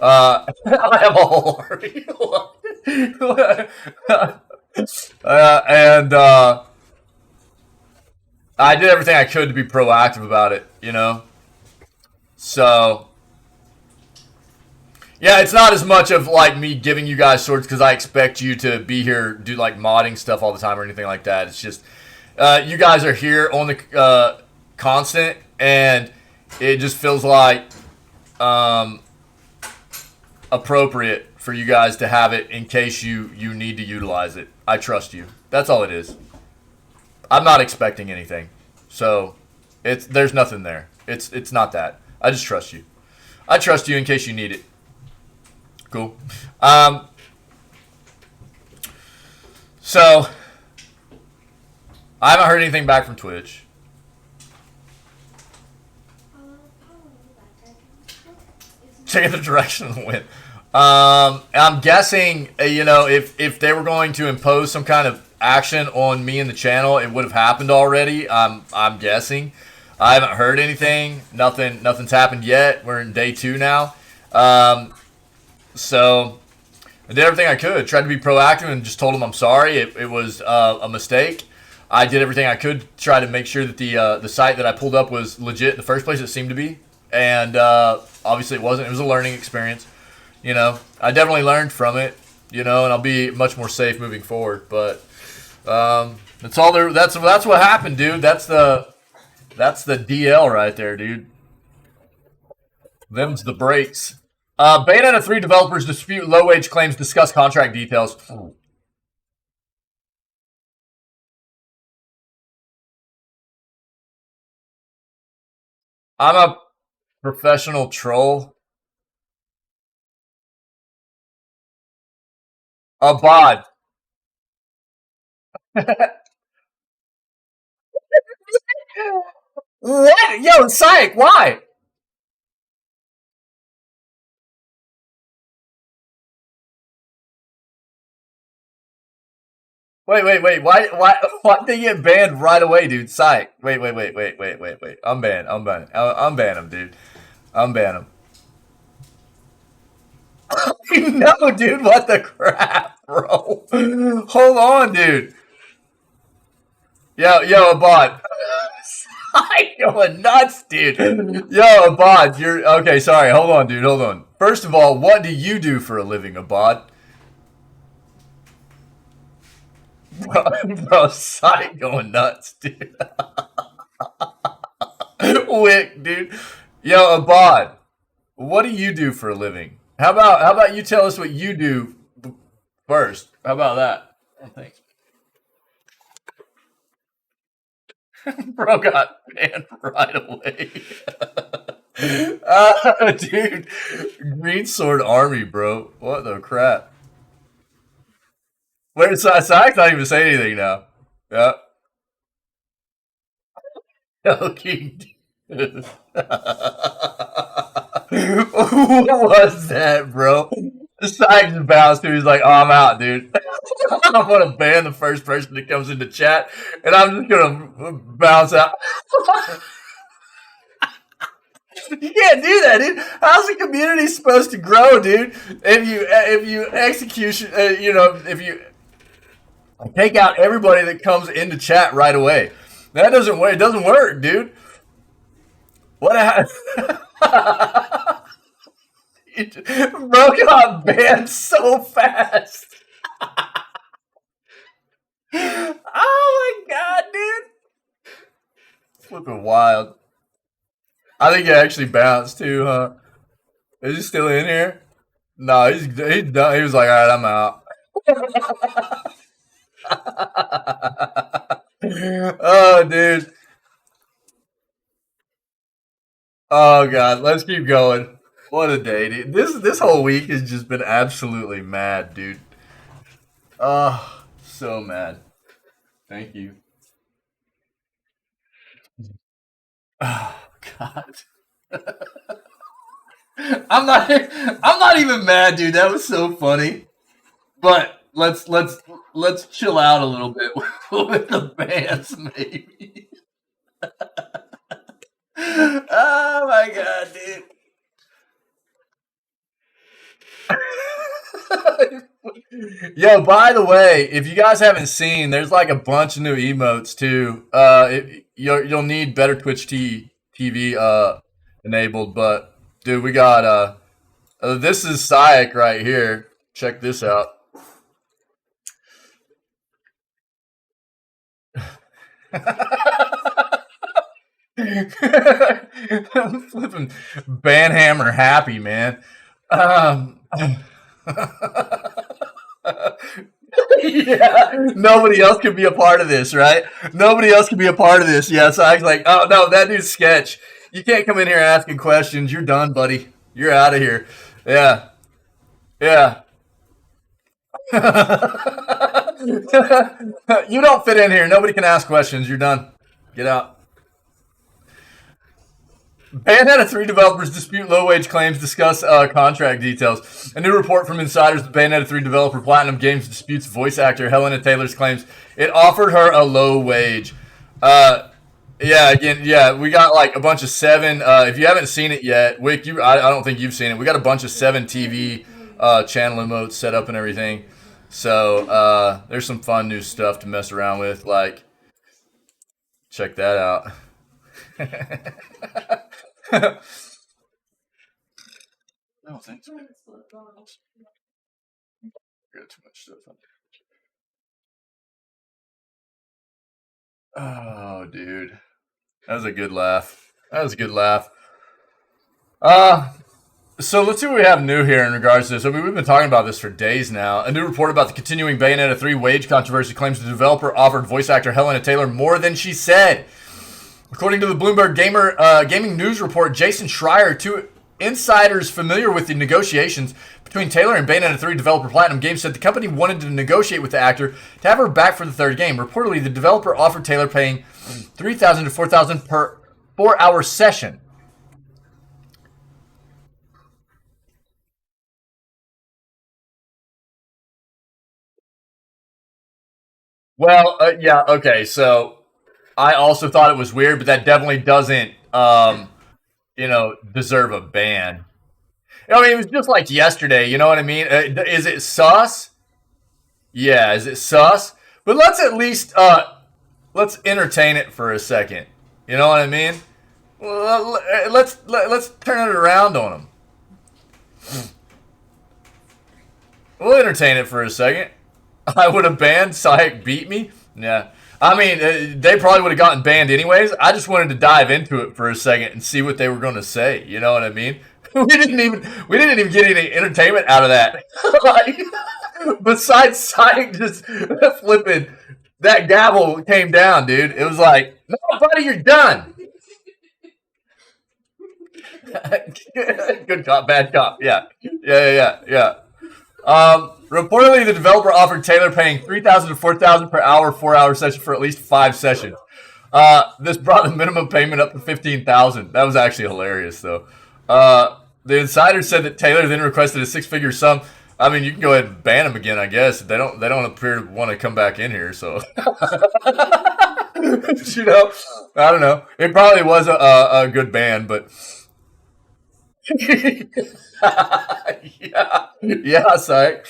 I have a whole army. And I did everything I could to be proactive about it, you know? So, yeah, it's not as much of like me giving you guys swords because I expect you to be here, do like modding stuff all the time or anything like that. It's just, you guys are here on the constant, and it just feels like appropriate for you guys to have it in case you need to utilize it. I trust you. That's all it is. I'm not expecting anything, so there's nothing there. It's not that. I just trust you. I trust you in case you need it. Cool. So I haven't heard anything back from Twitch. Checking the direction of the wind. I'm guessing, you know, if they were going to impose some kind of action on me and the channel, it would have happened already. I'm guessing. I haven't heard anything. Nothing's happened yet. We're in day 2 now. So I did everything I could. Tried to be proactive and just told them I'm sorry. It was a mistake. I did everything I could to try to make sure that the site that I pulled up was legit in the first place. It seemed to be. And obviously it wasn't. It was a learning experience. You know, I definitely learned from it, you know, and I'll be much more safe moving forward. But that's all there. That's what happened, dude. That's the DL right there, dude. Them's the breaks. Bayonetta 3 developers dispute low wage claims, discuss contract details. I'm a professional troll. A bod. What? Yo, Psych, why? Wait. Why did they get banned right away, dude? Psych. Wait. I'm banned. I'm banning him, dude. I'm banning him. No, dude, what the crap, bro? Hold on, dude. Yo, a bot. I'm going nuts, dude. Yo, a bot. You're okay. Sorry. Hold on, dude. Hold on. First of all, what do you do for a living, a bot? Bro, Sonic going nuts, dude. Wick, dude. Yo, a bot. What do you do for a living? How about you tell us what you do first? How about that? Thanks. Bro got banned right away. Dude, Green Sword Army, bro. What the crap? Wait, Sonic not even saying anything now. Yeah. Okay. What was that, bro? Sonic just bounced to. He's like, "Oh, I'm out, dude. I'm gonna ban the first person that comes into chat, and I'm just gonna bounce out." You can't do that, dude. How's the community supposed to grow, dude? If you execution, if you take out everybody that comes into chat right away, that doesn't work. It doesn't work, dude. What bro got banned so fast. Oh my god, dude. Flipping wild. I think he actually bounced too, huh? Is he still in here? No, he's done. He was like, all right, I'm out. Oh, dude. Oh god, let's keep going. What a day, dude. This whole week has just been absolutely mad, dude. Oh, so mad. Thank you. Oh god. I'm not even mad, dude. That was so funny. But let's chill out a little bit with the bands, maybe. Oh my god, dude. Yo, by the way, if you guys haven't seen, there's like a bunch of new emotes too. You'll need better Twitch TV enabled, but dude, we got this is Sayek right here. Check this out. I'm flipping Banhammer happy, man. Yeah, nobody else can be a part of this, right? Nobody else can be a part of this. Yeah, so I was like, oh no, that dude's sketch. You can't come in here asking questions. You're done, buddy. You're out of here. Yeah, yeah. You don't fit in here. Nobody can ask questions. You're done. Get out. Bayonetta 3 developers dispute low-wage claims, discuss contract details. A new report from insiders, the Bayonetta 3 developer Platinum Games disputes voice actor Helena Taylor's claims it offered her a low wage. Yeah, again, yeah, we got like a bunch of 7. If you haven't seen it yet, Wick, I don't think you've seen it. We got a bunch of 7 TV channel emotes set up and everything. So there's some fun new stuff to mess around with. Like, check that out. No, thanks. Got too much stuff on. Oh, dude, that was a good laugh. That was a good laugh. So let's see what we have new here in regards to this. I mean, we've been talking about this for days now. A new report about the continuing Bayonetta 3 wage controversy claims the developer offered voice actor Helena Taylor more than she said. According to the Bloomberg Gaming News report, Jason Schreier, two insiders familiar with the negotiations between Taylor and Bayonetta 3 developer Platinum Games, said the company wanted to negotiate with the actor to have her back for the third game. Reportedly, the developer offered Taylor paying $3,000 to $4,000 per 4-hour session. Well, yeah, okay, so I also thought it was weird, but that definitely doesn't, deserve a ban. I mean, it was just like yesterday, you know what I mean? Is it sus? Yeah, is it sus? But let's at least, let's entertain it for a second. You know what I mean? Let's turn it around on them. We'll entertain it for a second. I would have banned Sayek beat me? Yeah. I mean, they probably would have gotten banned anyways. I just wanted to dive into it for a second and see what they were going to say. You know what I mean? We didn't even get any entertainment out of that. Like, besides Sayek just flipping, that gavel came down, dude. It was like, no, buddy, you're done. Good cop, bad cop. Yeah. Reportedly, the developer offered Taylor paying $3,000 to $4,000 per hour, 4-hour session for at least 5 sessions. This brought the minimum payment up to $15,000. That was actually hilarious, though. The insider said that Taylor then requested a 6-figure sum. I mean, you can go ahead and ban him again, I guess. They don't appear to want to come back in here, so I don't know. It probably was a good ban, but Yeah, sorry.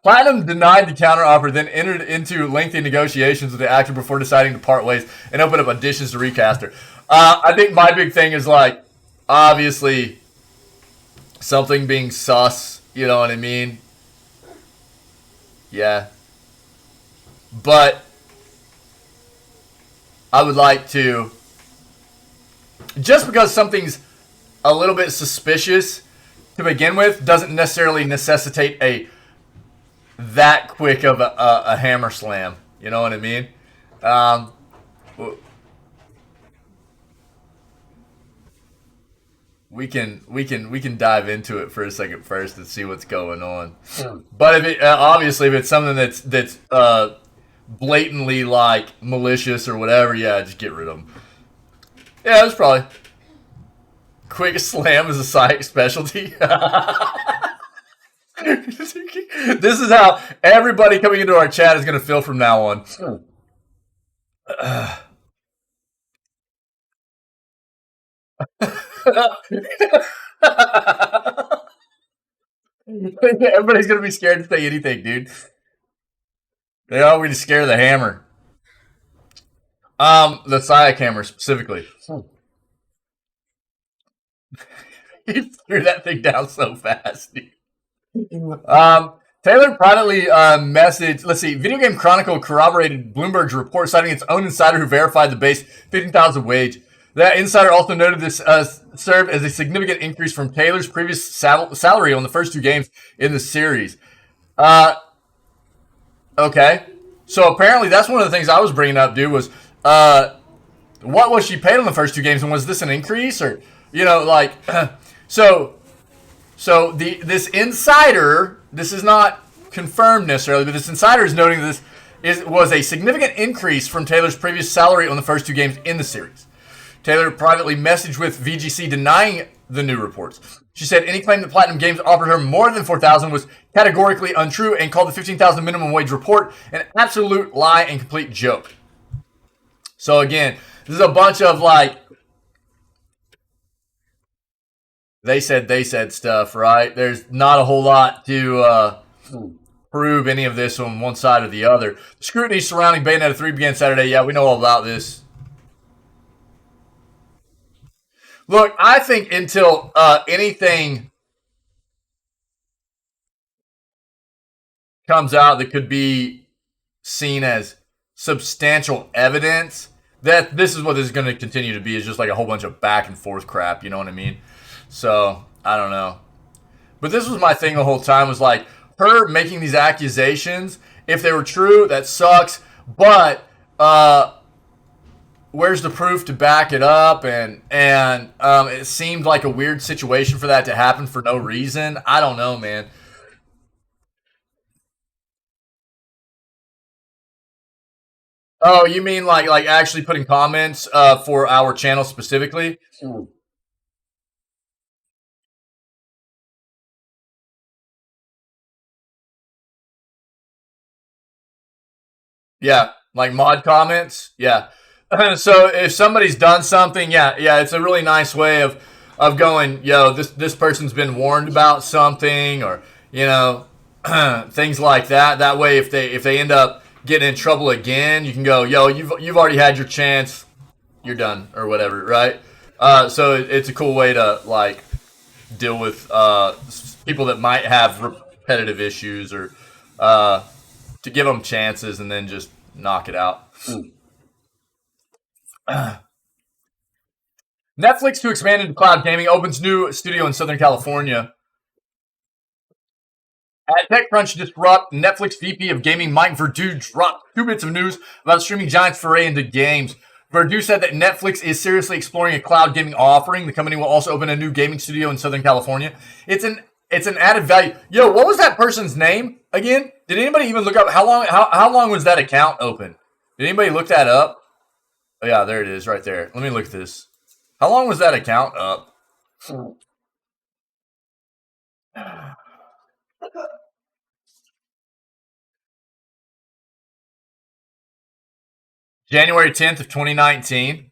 Platinum denied the counteroffer, then entered into lengthy negotiations with the actor before deciding to part ways and open up auditions to recast her. I think my big thing is like, obviously, something being sus. You know what I mean? Yeah. But I would like to, just because something's a little bit suspicious to begin with, doesn't necessarily necessitate a that quick of a hammer slam. You know what I mean? Um, we can dive into it for a second first and see what's going on. But if it, obviously if it's something that's blatantly like malicious or whatever, yeah, just get rid of them. Yeah, that's probably quick slam is a site specialty. This is how everybody coming into our chat is going to feel from now on. Everybody's going to be scared to say anything, dude. They are going to scare the hammer. The Saya camera specifically. He threw that thing down so fast, dude. Taylor privately messaged, let's see, Video Game Chronicle corroborated Bloomberg's report, citing its own insider who verified the base 15,000 wage. That insider also noted this served as a significant increase from Taylor's previous salary on the first two games in the series. Okay. So apparently that's one of the things I was bringing up, dude, was what was she paid on the first two games, and was this an increase? Or, you know, like, so this insider, this is not confirmed necessarily, but this insider is noting that this was a significant increase from Taylor's previous salary on the first two games in the series. Taylor privately messaged with VGC denying the new reports. She said any claim that Platinum Games offered her more than $4,000 was categorically untrue and called the $15,000 minimum wage report an absolute lie and complete joke. So again, this is a bunch of like, they said stuff, right? There's not a whole lot to prove any of this on one side or the other. The scrutiny surrounding Bayonetta 3 began Saturday. Yeah, we know all about this. Look, I think until anything comes out that could be seen as substantial evidence, that this is what this is going to continue to be, is just like a whole bunch of back and forth crap, you know what I mean? So, I don't know. But this was my thing the whole time, was like, her making these accusations, if they were true, that sucks, but where's the proof to back it up? And it seemed like a weird situation for that to happen for no reason. I don't know, man. Oh, you mean like actually putting comments for our channel specifically? Yeah, like mod comments. Yeah. So if somebody's done something, yeah, it's a really nice way of going, yo, this person's been warned about something, or you know, things like that. That way, if they end up getting in trouble again, you can go, yo, you've already had your chance, you're done, or whatever, right? So it's a cool way to like deal with people that might have repetitive issues, or to give them chances and then just knock it out. Netflix to expand into cloud gaming opens new studio in Southern California. At TechCrunch Disrupt, Netflix VP of Gaming Mike Verdu dropped 2 bits of news about streaming giants' foray into games. Verdu said that Netflix is seriously exploring a cloud gaming offering. The company will also open a new gaming studio in Southern California. It's an added value. Yo, what was that person's name again? Did anybody even look up how long was that account open? Did anybody look that up? Oh yeah, there it is right there. Let me look at this. How long was that account up? January 10th of 2019.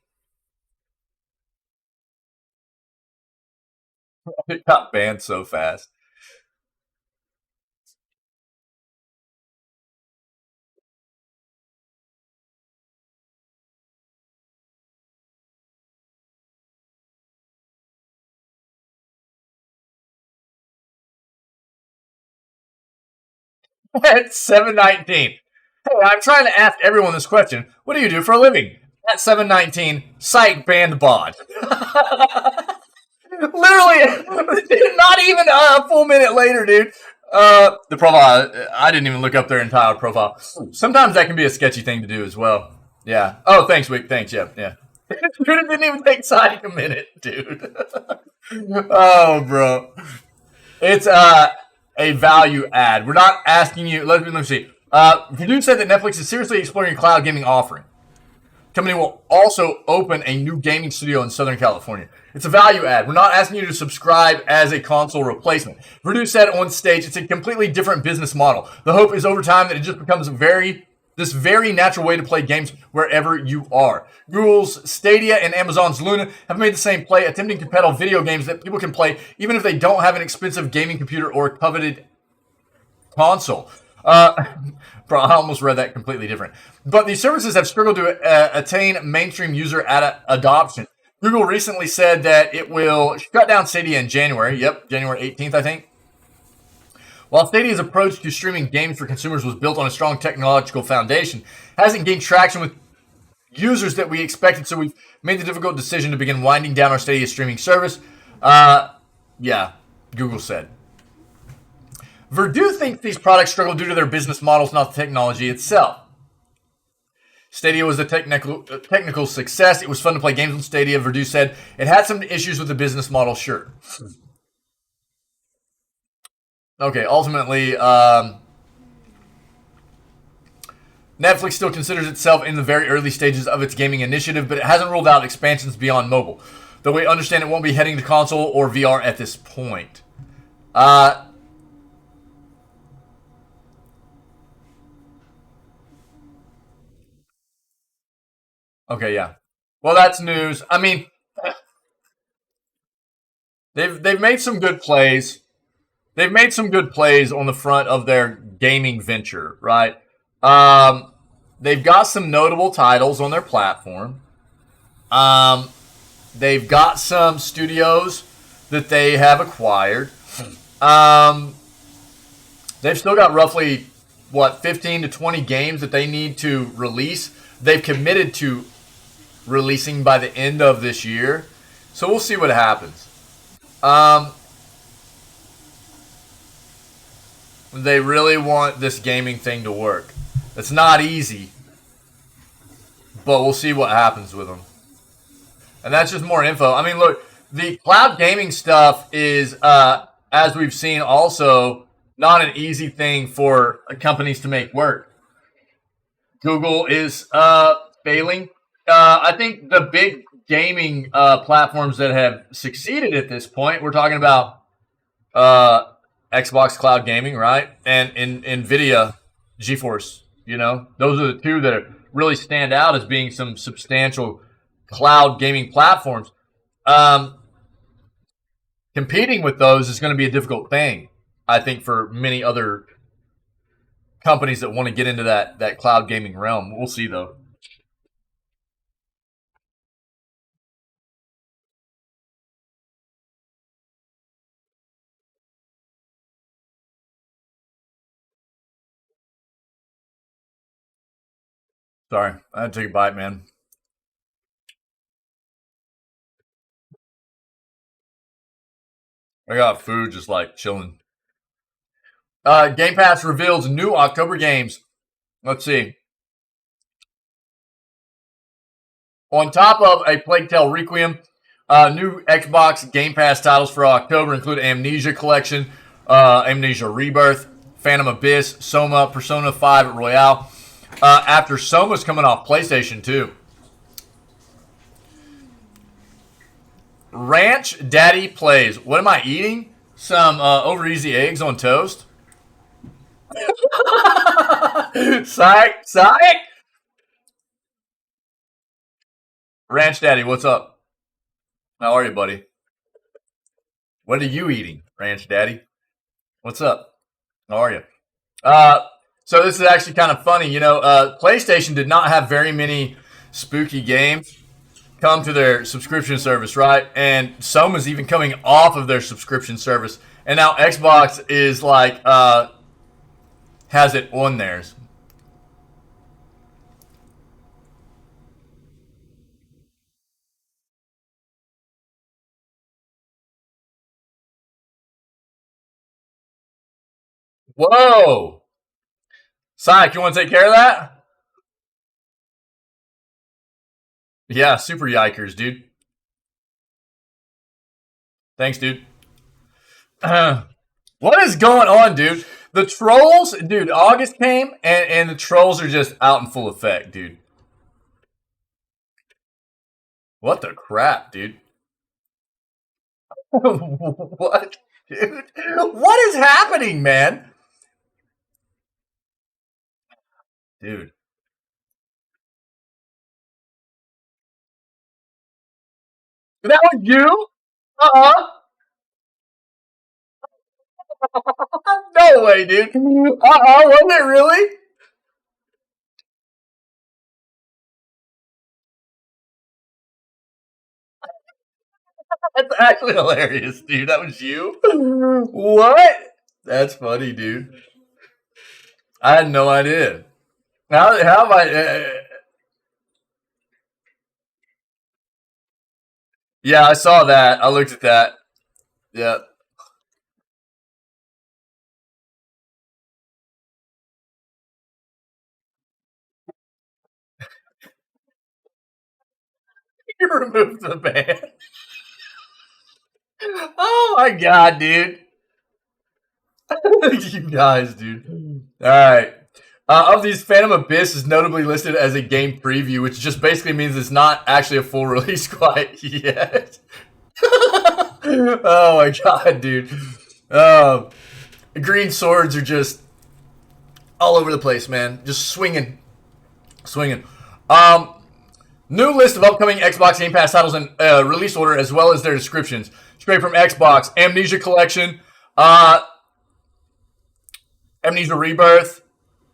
It got banned so fast. At 7:19. Hey, I'm trying to ask everyone this question. What do you do for a living? At 7:19, psych banned bod. Literally, not even a full minute later, dude. The profile, I didn't even look up their entire profile. Sometimes that can be a sketchy thing to do as well. Yeah. Oh, thanks, Wick. Thanks. Yeah. Yeah. It didn't even take Psych a minute, dude. Oh, bro. It's a value add. We're not asking you. Let me see. Purdue said that Netflix is seriously exploring a cloud gaming offering. Company will also open a new gaming studio in Southern California. It's a value add. We're not asking you to subscribe as a console replacement. Purdue said on stage, it's a completely different business model. The hope is over time that it just becomes this very natural way to play games wherever you are. Google's Stadia and Amazon's Luna have made the same play, attempting to peddle video games that people can play even if they don't have an expensive gaming computer or a coveted console. Bro, I almost read that completely different. But these services have struggled to attain mainstream user adoption. Google recently said that it will shut down Stadia in January. Yep, January 18th, I think. While Stadia's approach to streaming games for consumers was built on a strong technological foundation, it hasn't gained traction with users that we expected, so we've made the difficult decision to begin winding down our Stadia streaming service. Yeah, Google said. Purdue thinks these products struggle due to their business models, not the technology itself. Stadia was a technical success. It was fun to play games on Stadia. Purdue said it had some issues with the business model, sure. Okay, ultimately, Netflix still considers itself in the very early stages of its gaming initiative, but it hasn't ruled out expansions beyond mobile. Though we understand it won't be heading to console or VR at this point. Okay, yeah. Well, that's news. I mean, they've made some good plays. They've made some good plays on the front of their gaming venture, right? They've got some notable titles on their platform. They've got some studios that they have acquired. They've still got roughly 15 to 20 games that they need to release. They've committed to releasing by the end of this year, so we'll see what happens. They really want this gaming thing to work. It's not easy, but we'll see what happens with them. And that's just more info. I mean, look, the cloud gaming stuff is, as we've seen, also not an easy thing for companies to make work. Google is failing. I think the big gaming platforms that have succeeded at this point, we're talking about Xbox Cloud Gaming, right? And NVIDIA GeForce. You know, those are the two that really stand out as being some substantial cloud gaming platforms. Competing with those is going to be a difficult thing, I think, for many other companies that want to get into that cloud gaming realm. We'll see, though. Sorry, I had to take a bite, man. I got food just like chilling. Game Pass reveals new October games. Let's see. On top of A Plague Tale Requiem, new Xbox Game Pass titles for October include Amnesia Collection, Amnesia Rebirth, Phantom Abyss, Soma, Persona 5 Royale. After Soma's coming off PlayStation 2. Ranch Daddy Plays. What am I eating? Some over easy eggs on toast? Psych, psych! Ranch Daddy, what's up? How are you, buddy? What are you eating, Ranch Daddy? What's up? How are you? So this is actually kind of funny. PlayStation did not have very many spooky games come to their subscription service, right? And some is even coming off of their subscription service, and now Xbox is like has it on theirs. Whoa, Sonic, you want to take care of that? Yeah, super yikers, dude. Thanks, dude. What is going on, dude? The trolls, dude. August came, and the trolls are just out in full effect, dude. What the crap, dude? What, dude? What is happening, man? Dude. That was you? Uh-huh. No way, dude. Uh-uh, wasn't it really? That's actually hilarious, dude. That was you? What? That's funny, dude. I had no idea. How have I... yeah, I saw that. I looked at that. Yeah. You removed the ban. Oh my god, dude. You guys, dude. Alright. Of these, Phantom Abyss is notably listed as a game preview, which just basically means it's not actually a full release quite yet. Oh my god, dude. Green swords are just all over the place, man. Just swinging. Swinging. New list of upcoming Xbox Game Pass titles in release order, as well as their descriptions. Straight from Xbox: Amnesia Collection, Amnesia Rebirth,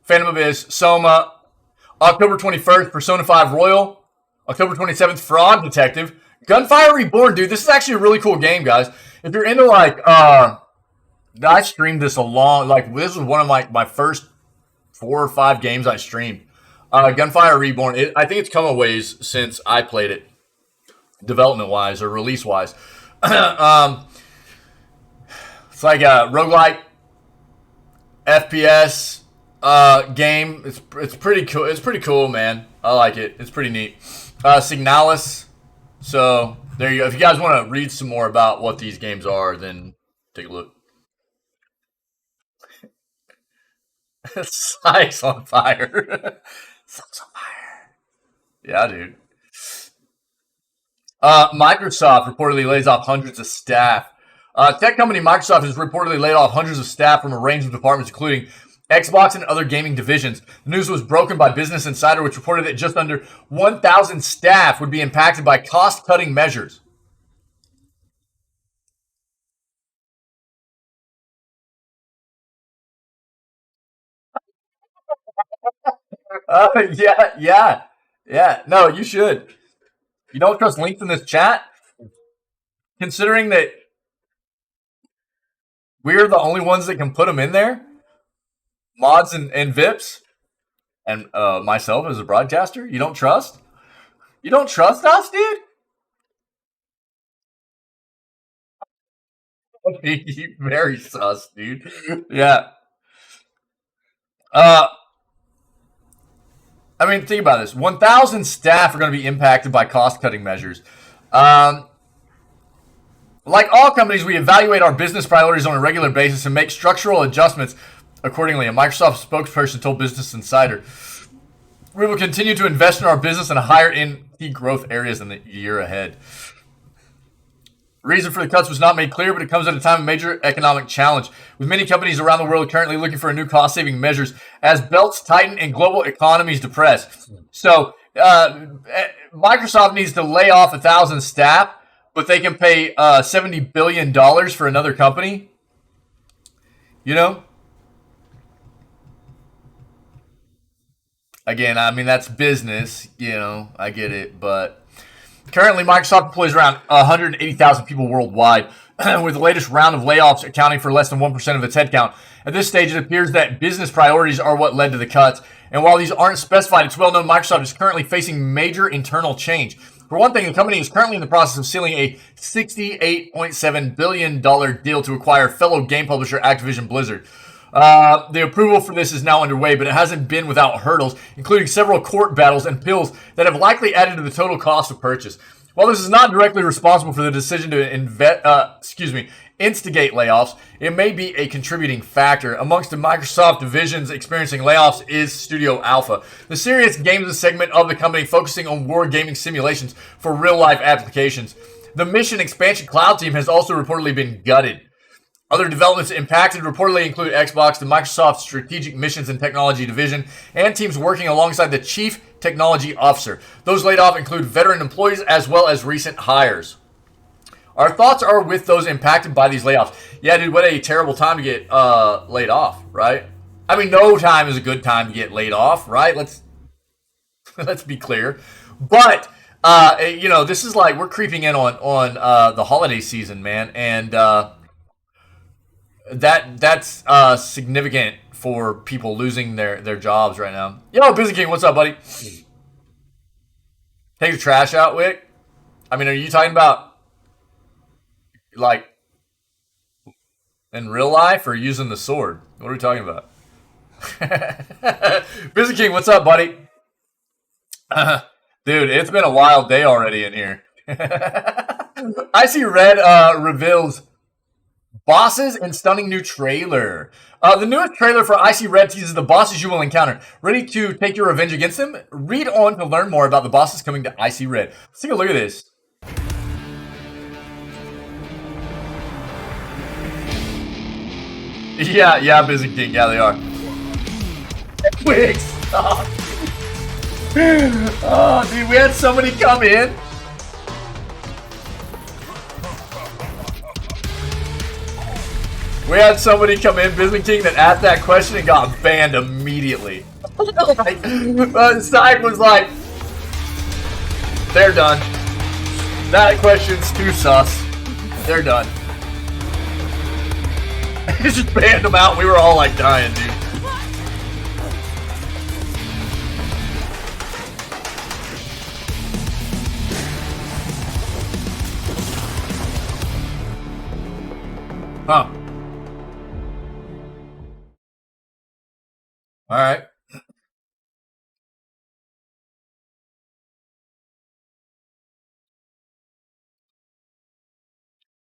Phantom Abyss, Soma. October 21st, Persona 5 Royal. October 27th, Fraud Detective. Gunfire Reborn, dude. This is actually a really cool game, guys. If you're into like, I streamed this this was one of my first 4 or 5 games I streamed. Gunfire Reborn. I think it's come a ways since I played it, development wise or release wise. It's like a roguelike FPS game. It's pretty cool. It's pretty cool, man. I like it. It's pretty neat. Signalis. So there you go. If you guys want to read some more about what these games are, then take a look. Sykes on fire. Sykes on fire. Yeah, dude. Microsoft reportedly lays off hundreds of staff. Tech company Microsoft has reportedly laid off hundreds of staff from a range of departments, including Xbox and other gaming divisions. The news was broken by Business Insider, which reported that just under 1,000 staff would be impacted by cost-cutting measures. Yeah. No, you should. You don't trust links in this chat? Considering that we're the only ones that can put them in there? Mods and VIPs? And myself as a broadcaster? You don't trust? You don't trust us, dude? Very sus, dude. Yeah. I mean, think about this. 1,000 staff are going to be impacted by cost-cutting measures. Like all companies, we evaluate our business priorities on a regular basis and make structural adjustments accordingly. A Microsoft spokesperson told Business Insider, "We will continue to invest in our business and hire in key growth areas in the year ahead." The reason for the cuts was not made clear, but it comes at a time of major economic challenge, with many companies around the world currently looking for new cost-saving measures as belts tighten and global economies depress. So Microsoft needs to lay off 1,000 staff, but they can pay $70 billion for another company. You know? Again, I mean, that's business. You know, I get it. But currently, Microsoft employs around 180,000 people worldwide, with the latest round of layoffs accounting for less than 1% of its headcount. At this stage, it appears that business priorities are what led to the cuts. And while these aren't specified, it's well known Microsoft is currently facing major internal change. For one thing, the company is currently in the process of sealing a $68.7 billion deal to acquire fellow game publisher Activision Blizzard. The approval for this is now underway, but it hasn't been without hurdles, including several court battles and appeals that have likely added to the total cost of purchase. While this is not directly responsible for the decision to instigate layoffs, it may be a contributing factor. Amongst the Microsoft divisions experiencing layoffs is Studio Alpha, the serious games segment of the company focusing on war gaming simulations for real-life applications. The Mission Expansion Cloud team has also reportedly been gutted. Other developments impacted reportedly include Xbox, the Microsoft Strategic Missions and Technology Division, and teams working alongside the Chief Technology Officer. Those laid off include veteran employees as well as recent hires. Our thoughts are with those impacted by these layoffs. Yeah, dude, what a terrible time to get laid off, right? I mean, no time is a good time to get laid off, right? Let's be clear. But this is like we're creeping in on the holiday season, man, and that's significant for people losing their jobs right now. Yo, Busy King, what's up, buddy? Take the trash out, Wick. I mean, are you talking about like in real life or using the sword? What are we talking about? Busy King, what's up, buddy? Dude, it's been a wild day already in here. I see Red reveals bosses and stunning new trailer. The newest trailer for Icy Red teases the bosses you will encounter. Ready to take your revenge against them? Read on to learn more about the bosses coming to Icy Red. Let's take a look at this. Yeah, Busy King. Yeah, they are. Wait, stop. Oh, dude, we had somebody come in. We had somebody come in, Busy King, that asked that question and got banned immediately. Syke was like, they're done. That question's too sus. They're done. He just banned them out. We were all like dying, dude. Huh. All right.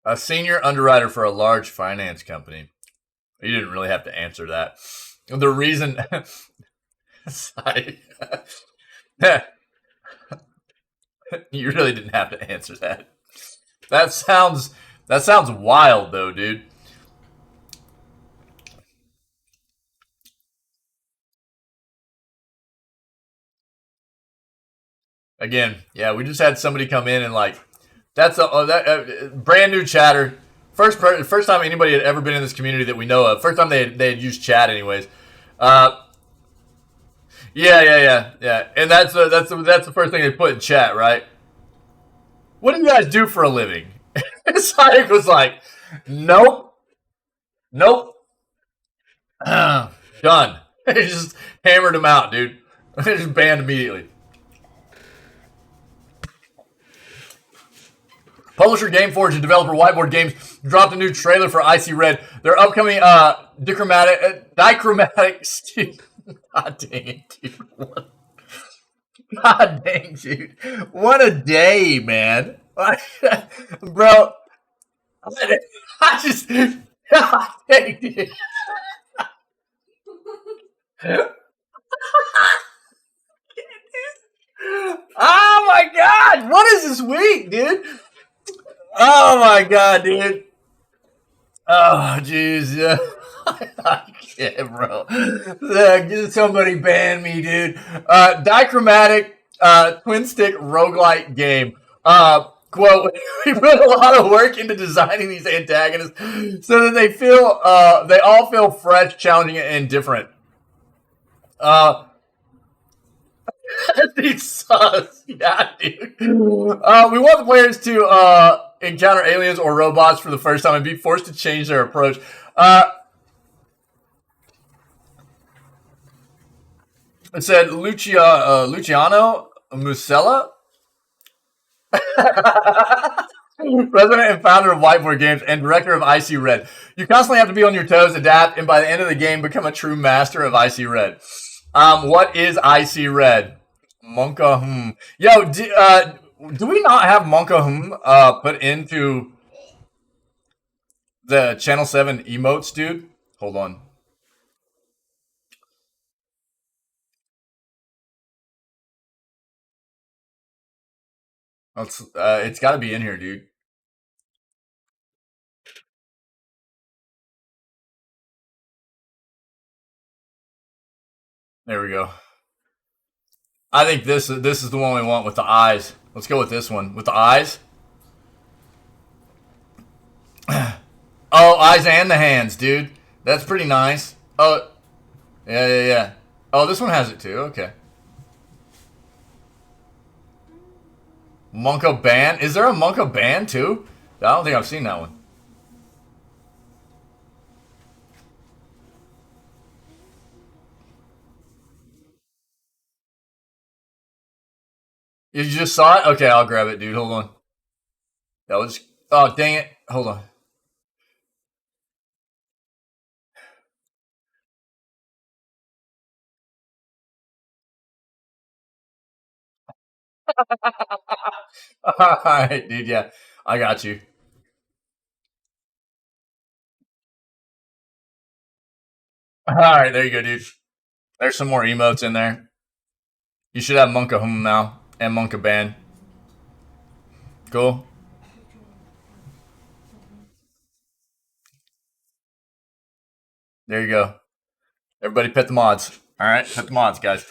A senior underwriter for a large finance company. You didn't really have to answer that. The reason... You really didn't have to answer that. That sounds wild, though, dude. Again, yeah, we just had somebody come in and like, that's a brand new chatter. First time anybody had ever been in this community that we know of. First time they had used chat, anyways. Yeah. And that's the first thing they put in chat, right? What do you guys do for a living? And Sonic was like, nope. Done. He just hammered him out, dude. Just banned immediately. Publisher Gameforge and developer Whiteboard Games dropped a new trailer for Icy Red. Their upcoming dichromatic Steve. God dang it, dude. God dang, dude. What a day, man. Bro. I just... God dang, dude. Oh my God. What is this week, dude? Oh my God, dude. Oh, jeez. Yeah. I can't, bro. Somebody ban me, dude. Dichromatic twin stick roguelike game. Quote, we put a lot of work into designing these antagonists so that they all feel fresh, challenging, and different. These sus. Yeah, dude. We want the players to encounter aliens or robots for the first time and be forced to change their approach. It said Luciano Musella, president and founder of Whiteboard Games and director of Icy Red. You constantly have to be on your toes, adapt, and by the end of the game, become a true master of Icy Red. What is Icy Red? Monka Yo, do we not have Monka put into the Channel 7 emotes, dude? Hold on. It's got to be in here, dude. There we go. I think this is the one we want with the eyes. Let's go with this one with the eyes. Oh, eyes and the hands, dude. That's pretty nice. Oh, yeah. Oh, this one has it too. Okay. Monko band. Is there a Monko band too? I don't think I've seen that one. You just saw it? Okay, I'll grab it, dude. Hold on. That was. Oh, dang it. Hold on. All right, dude. Yeah, I got you. All right, there you go, dude. There's some more emotes in there. You should have Monka Hum now and Monka Band. Cool. There you go. Everybody pet the mods. All right, pet the mods, guys.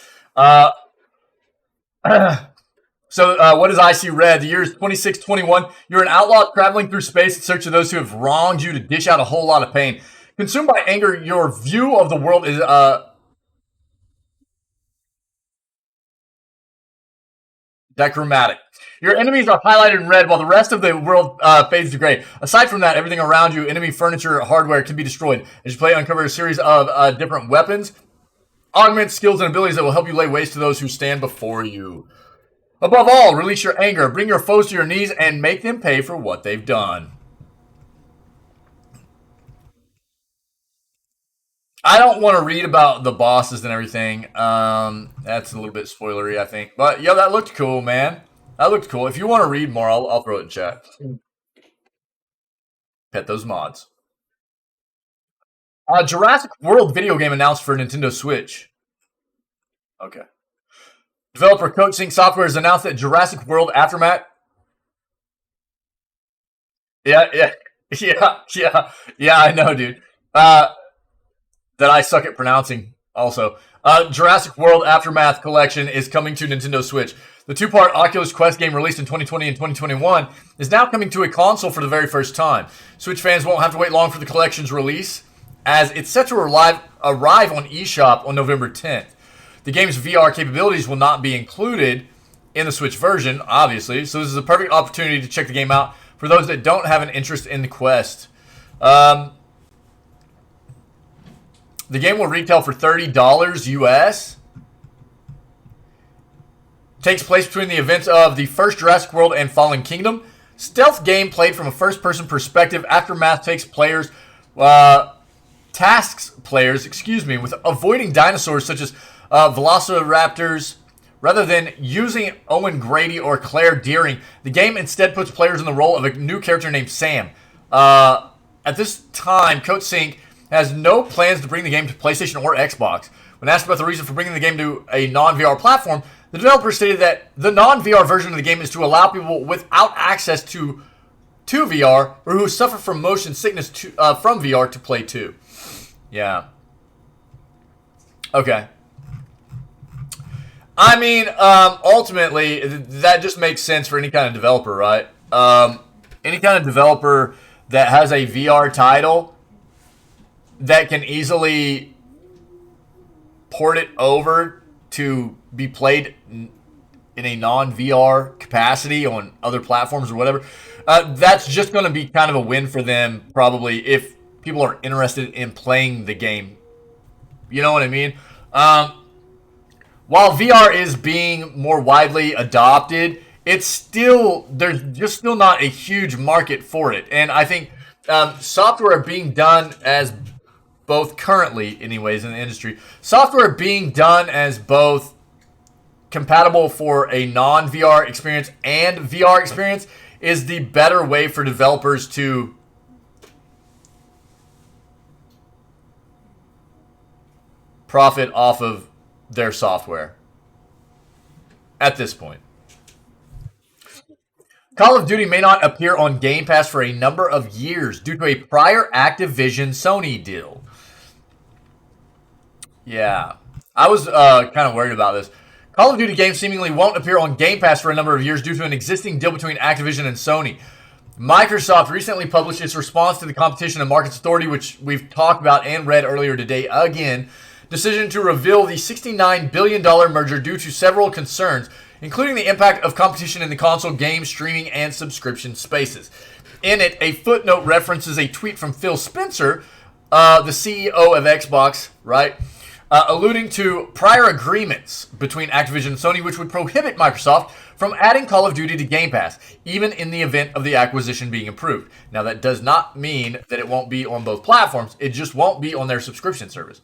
So, what is Icy Red? The year is 2621. You're an outlaw traveling through space in search of those who have wronged you to dish out a whole lot of pain. Consumed by anger, your view of the world is dichromatic. Your enemies are highlighted in red while the rest of the world fades to gray. Aside from that, everything around you, enemy furniture, hardware, can be destroyed. As you play, uncover a series of different weapons, augment skills and abilities that will help you lay waste to those who stand before you. Above all, release your anger, bring your foes to your knees, and make them pay for what they've done. I don't want to read about the bosses and everything. That's a little bit spoilery, I think. But, yo, that looked cool, man. That looked cool. If you want to read more, I'll throw it in chat. Pet those mods. Jurassic World video game announced for Nintendo Switch. Okay. Developer CoachSync Software has announced that Jurassic World Aftermath. Yeah, I know, dude. That I suck at pronouncing. Also, Jurassic World Aftermath Collection is coming to Nintendo Switch. The two-part Oculus Quest game released in 2020 and 2021 is now coming to a console for the very first time. Switch fans won't have to wait long for the collection's release, as it's set to arrive on eShop on November 10th. The game's VR capabilities will not be included in the Switch version, obviously, so this is a perfect opportunity to check the game out for those that don't have an interest in the Quest. The game will retail for $30 US. Takes place between the events of the first Jurassic World and Fallen Kingdom. Stealth game played from a first-person perspective. Aftermath tasks players with avoiding dinosaurs such as velociraptors. Rather than using Owen Grady or Claire Deering, the game instead puts players in the role of a new character named Sam. At this time, CoachSync has no plans to bring the game to PlayStation or Xbox. When asked about the reason for bringing the game to a non-VR platform, the developer stated that the non-VR version of the game is to allow people without access to VR or who suffer from motion sickness from VR to play too. Yeah. Okay. I mean, ultimately, that just makes sense for any kind of developer, right? any kind of developer that has a VR title that can easily port it over to be played in a non-VR capacity on other platforms or whatever, that's just going to be kind of a win for them, probably, if people are interested in playing the game. You know what I mean? While VR is being more widely adopted, there's just still not a huge market for it. And I think software being done as both currently, anyways, in the industry, software being done as both compatible for a non-VR experience and VR experience is the better way for developers to profit off of their software at this point. Call of Duty may not appear on Game Pass for a number of years due to a prior Activision Sony deal. Yeah, I was kind of worried about this. Call of Duty games seemingly won't appear on Game Pass for a number of years due to an existing deal between Activision and Sony. Microsoft recently published its response to the Competition and Markets Authority, which we've talked about and read earlier today again, decision to reveal the $69 billion merger due to several concerns, including the impact of competition in the console, game, streaming, and subscription spaces. In it, a footnote references a tweet from Phil Spencer, the CEO of Xbox, right? Alluding to prior agreements between Activision and Sony, which would prohibit Microsoft from adding Call of Duty to Game Pass, even in the event of the acquisition being approved. Now, that does not mean that it won't be on both platforms. It just won't be on their subscription service.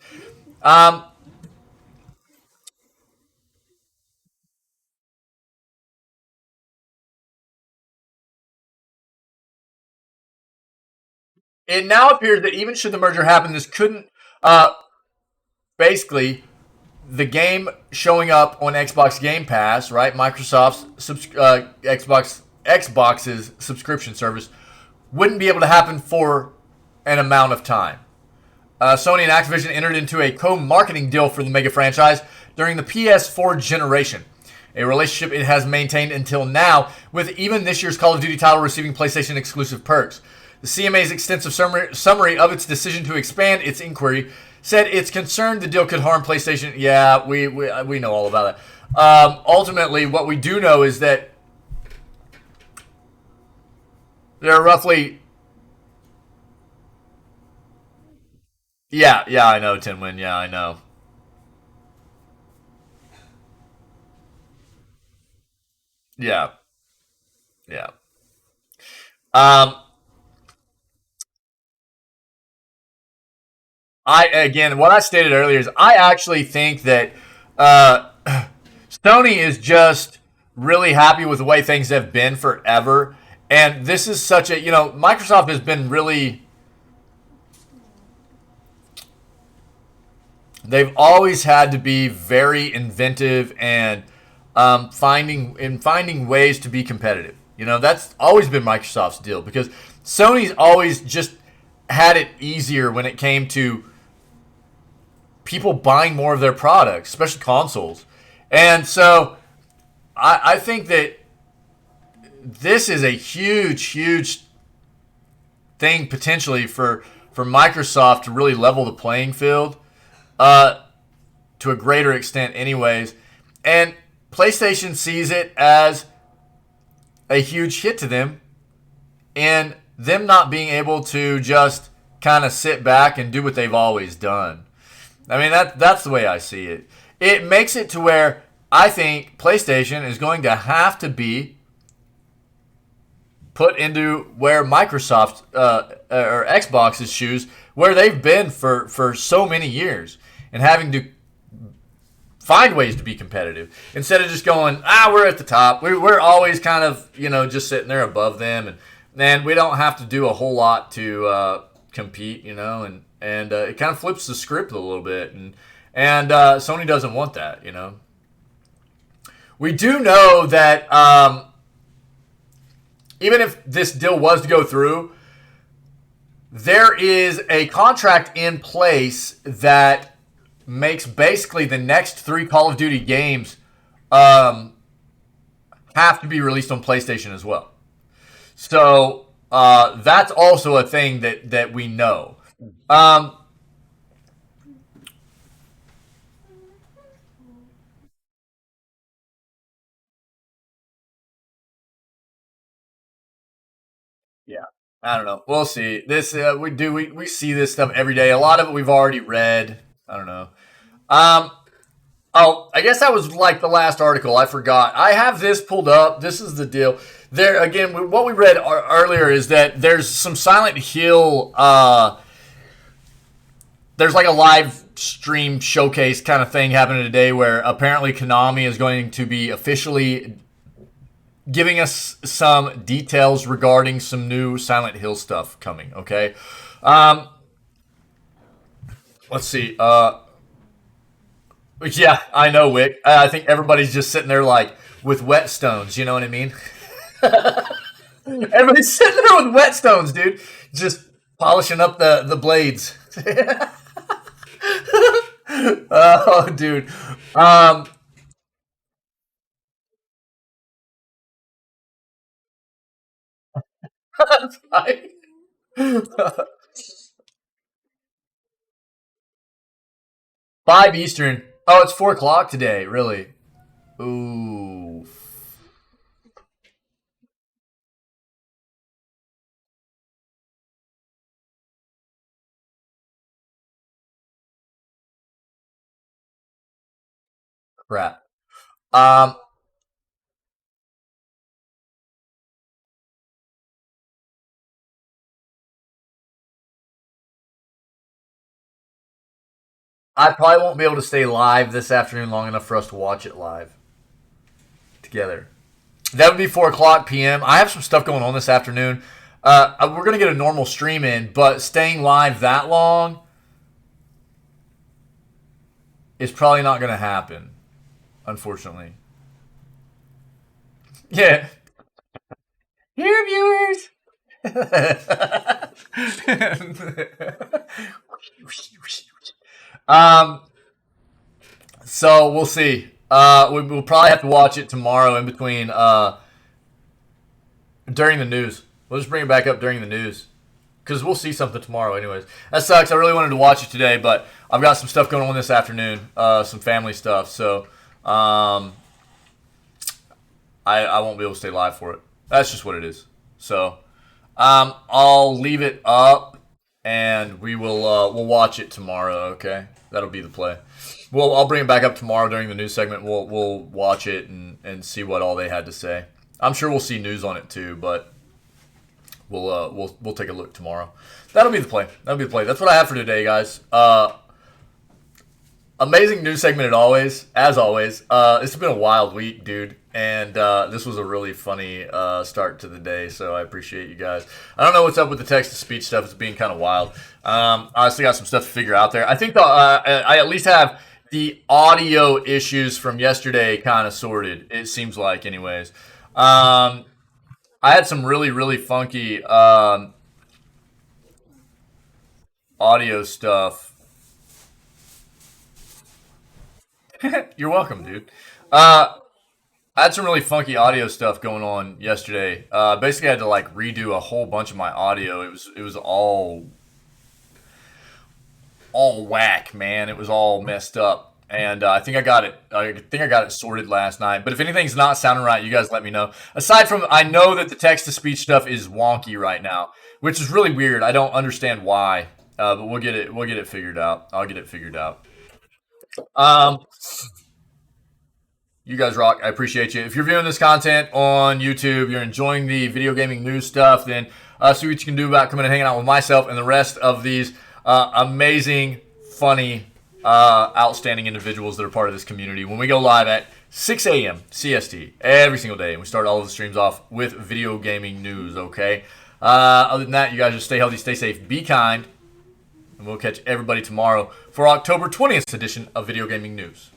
It now appears that even should the merger happen, this couldn't basically the game showing up on Xbox Game Pass, right? Microsoft's Xbox's subscription service wouldn't be able to happen for an amount of time. Sony and Activision entered into a co-marketing deal for the mega franchise during the PS4 generation, a relationship it has maintained until now, with even this year's Call of Duty title receiving PlayStation exclusive perks. The CMA's extensive summary of its decision to expand its inquiry said it's concerned the deal could harm PlayStation. Yeah, we know all about that. Ultimately, what we do know is that there are roughly... Yeah, I know, Tinwin. Yeah, I know. Yeah, yeah. Um, what I stated earlier is I actually think that uh, Sony is just really happy with the way things have been forever, and this is such a Microsoft has been really. They've always had to be very inventive and finding ways to be competitive. That's always been Microsoft's deal because Sony's always just had it easier when it came to people buying more of their products, especially consoles. And so I think that this is a huge thing potentially for Microsoft to really level the playing field to a greater extent anyways. And PlayStation sees it as a huge hit to them and them not being able to just kind of sit back and do what they've always done. I mean, that's the way I see it. It makes it to where I think PlayStation is going to have to be put into where Microsoft or Xbox's shoes, where they've been for so many years, and having to find ways to be competitive instead of just going, we're at the top. We're always kind of just sitting there above them, and we don't have to do a whole lot to compete, and it kind of flips the script a little bit, and Sony doesn't want that, We do know that even if this deal was to go through, there is a contract in place that makes basically the next 3 Call of Duty games have to be released on PlayStation as well. So that's also a thing that we know. Um, yeah, I don't know. We'll see. This we see this stuff every day. A lot of it we've already read. I don't know. Um, Oh, I guess that was like the last article. I forgot. I have this pulled up. This is the deal. There again, what we read earlier is that there's some Silent Hill. There's like a live stream showcase kind of thing happening today, where apparently Konami is going to be officially giving us some details regarding some new Silent Hill stuff coming. Okay, um, let's see. Yeah, I know, Wick. I think everybody's just sitting there like with whetstones. You know what I mean? Everybody's sitting there with whetstones, dude, just polishing up the blades. Oh, dude. Um, I- 5 Eastern. Oh, it's 4 o'clock today. Really? Ooh, crap. Um, I probably won't be able to stay live this afternoon long enough for us to watch it live together. That would be 4 o'clock p.m. I have some stuff going on this afternoon. We're gonna get a normal stream in, but staying live that long is probably not gonna happen, unfortunately. Yeah. Here, viewers. um. So we'll see. We'll probably have to watch it tomorrow in between. During the news. We'll just bring it back up during the news. Because we'll see something tomorrow, anyways. That sucks. I really wanted to watch it today, but I've got some stuff going on this afternoon. Some family stuff. So I won't be able to stay live for it. That's just what it is. So I'll leave it up, and we'll watch it tomorrow. Okay, that'll be the play. Well, I'll bring it back up tomorrow during the news segment. We'll watch it and see what all they had to say. I'm sure we'll see news on it too, but we'll take a look tomorrow. That'll be the play. That'll be the play. That's what I have for today, guys. Amazing news segment as always. It's been a wild week, dude, and this was a really funny start to the day. So I appreciate you guys. I don't know what's up with the text to speech stuff. It's being kind of wild. I still got some stuff to figure out there. I think I at least have the audio issues from yesterday kind of sorted. It seems like, anyways. I had some really funky audio stuff. You're welcome, dude. I had some really funky audio stuff going on yesterday. Basically, I had to like redo a whole bunch of my audio. It was all whack, man. It was all messed up, and I think I got it. I think I got it sorted last night. But if anything's not sounding right, you guys let me know. Aside from, I know that the text to speech stuff is wonky right now, which is really weird. I don't understand why, but we'll get it. We'll get it figured out. I'll get it figured out. Um, You guys rock. I appreciate you. If you're viewing this content on YouTube, you're enjoying the video gaming news stuff, then see what you can do about coming and hanging out with myself and the rest of these amazing, funny, outstanding individuals that are part of this community. When we go live at 6 a.m. CST every single day, and we start all of the streams off with video gaming news, okay? Other than that, you guys just stay healthy, stay safe, be kind, and we'll catch everybody tomorrow for October 20th edition of Video Gaming News.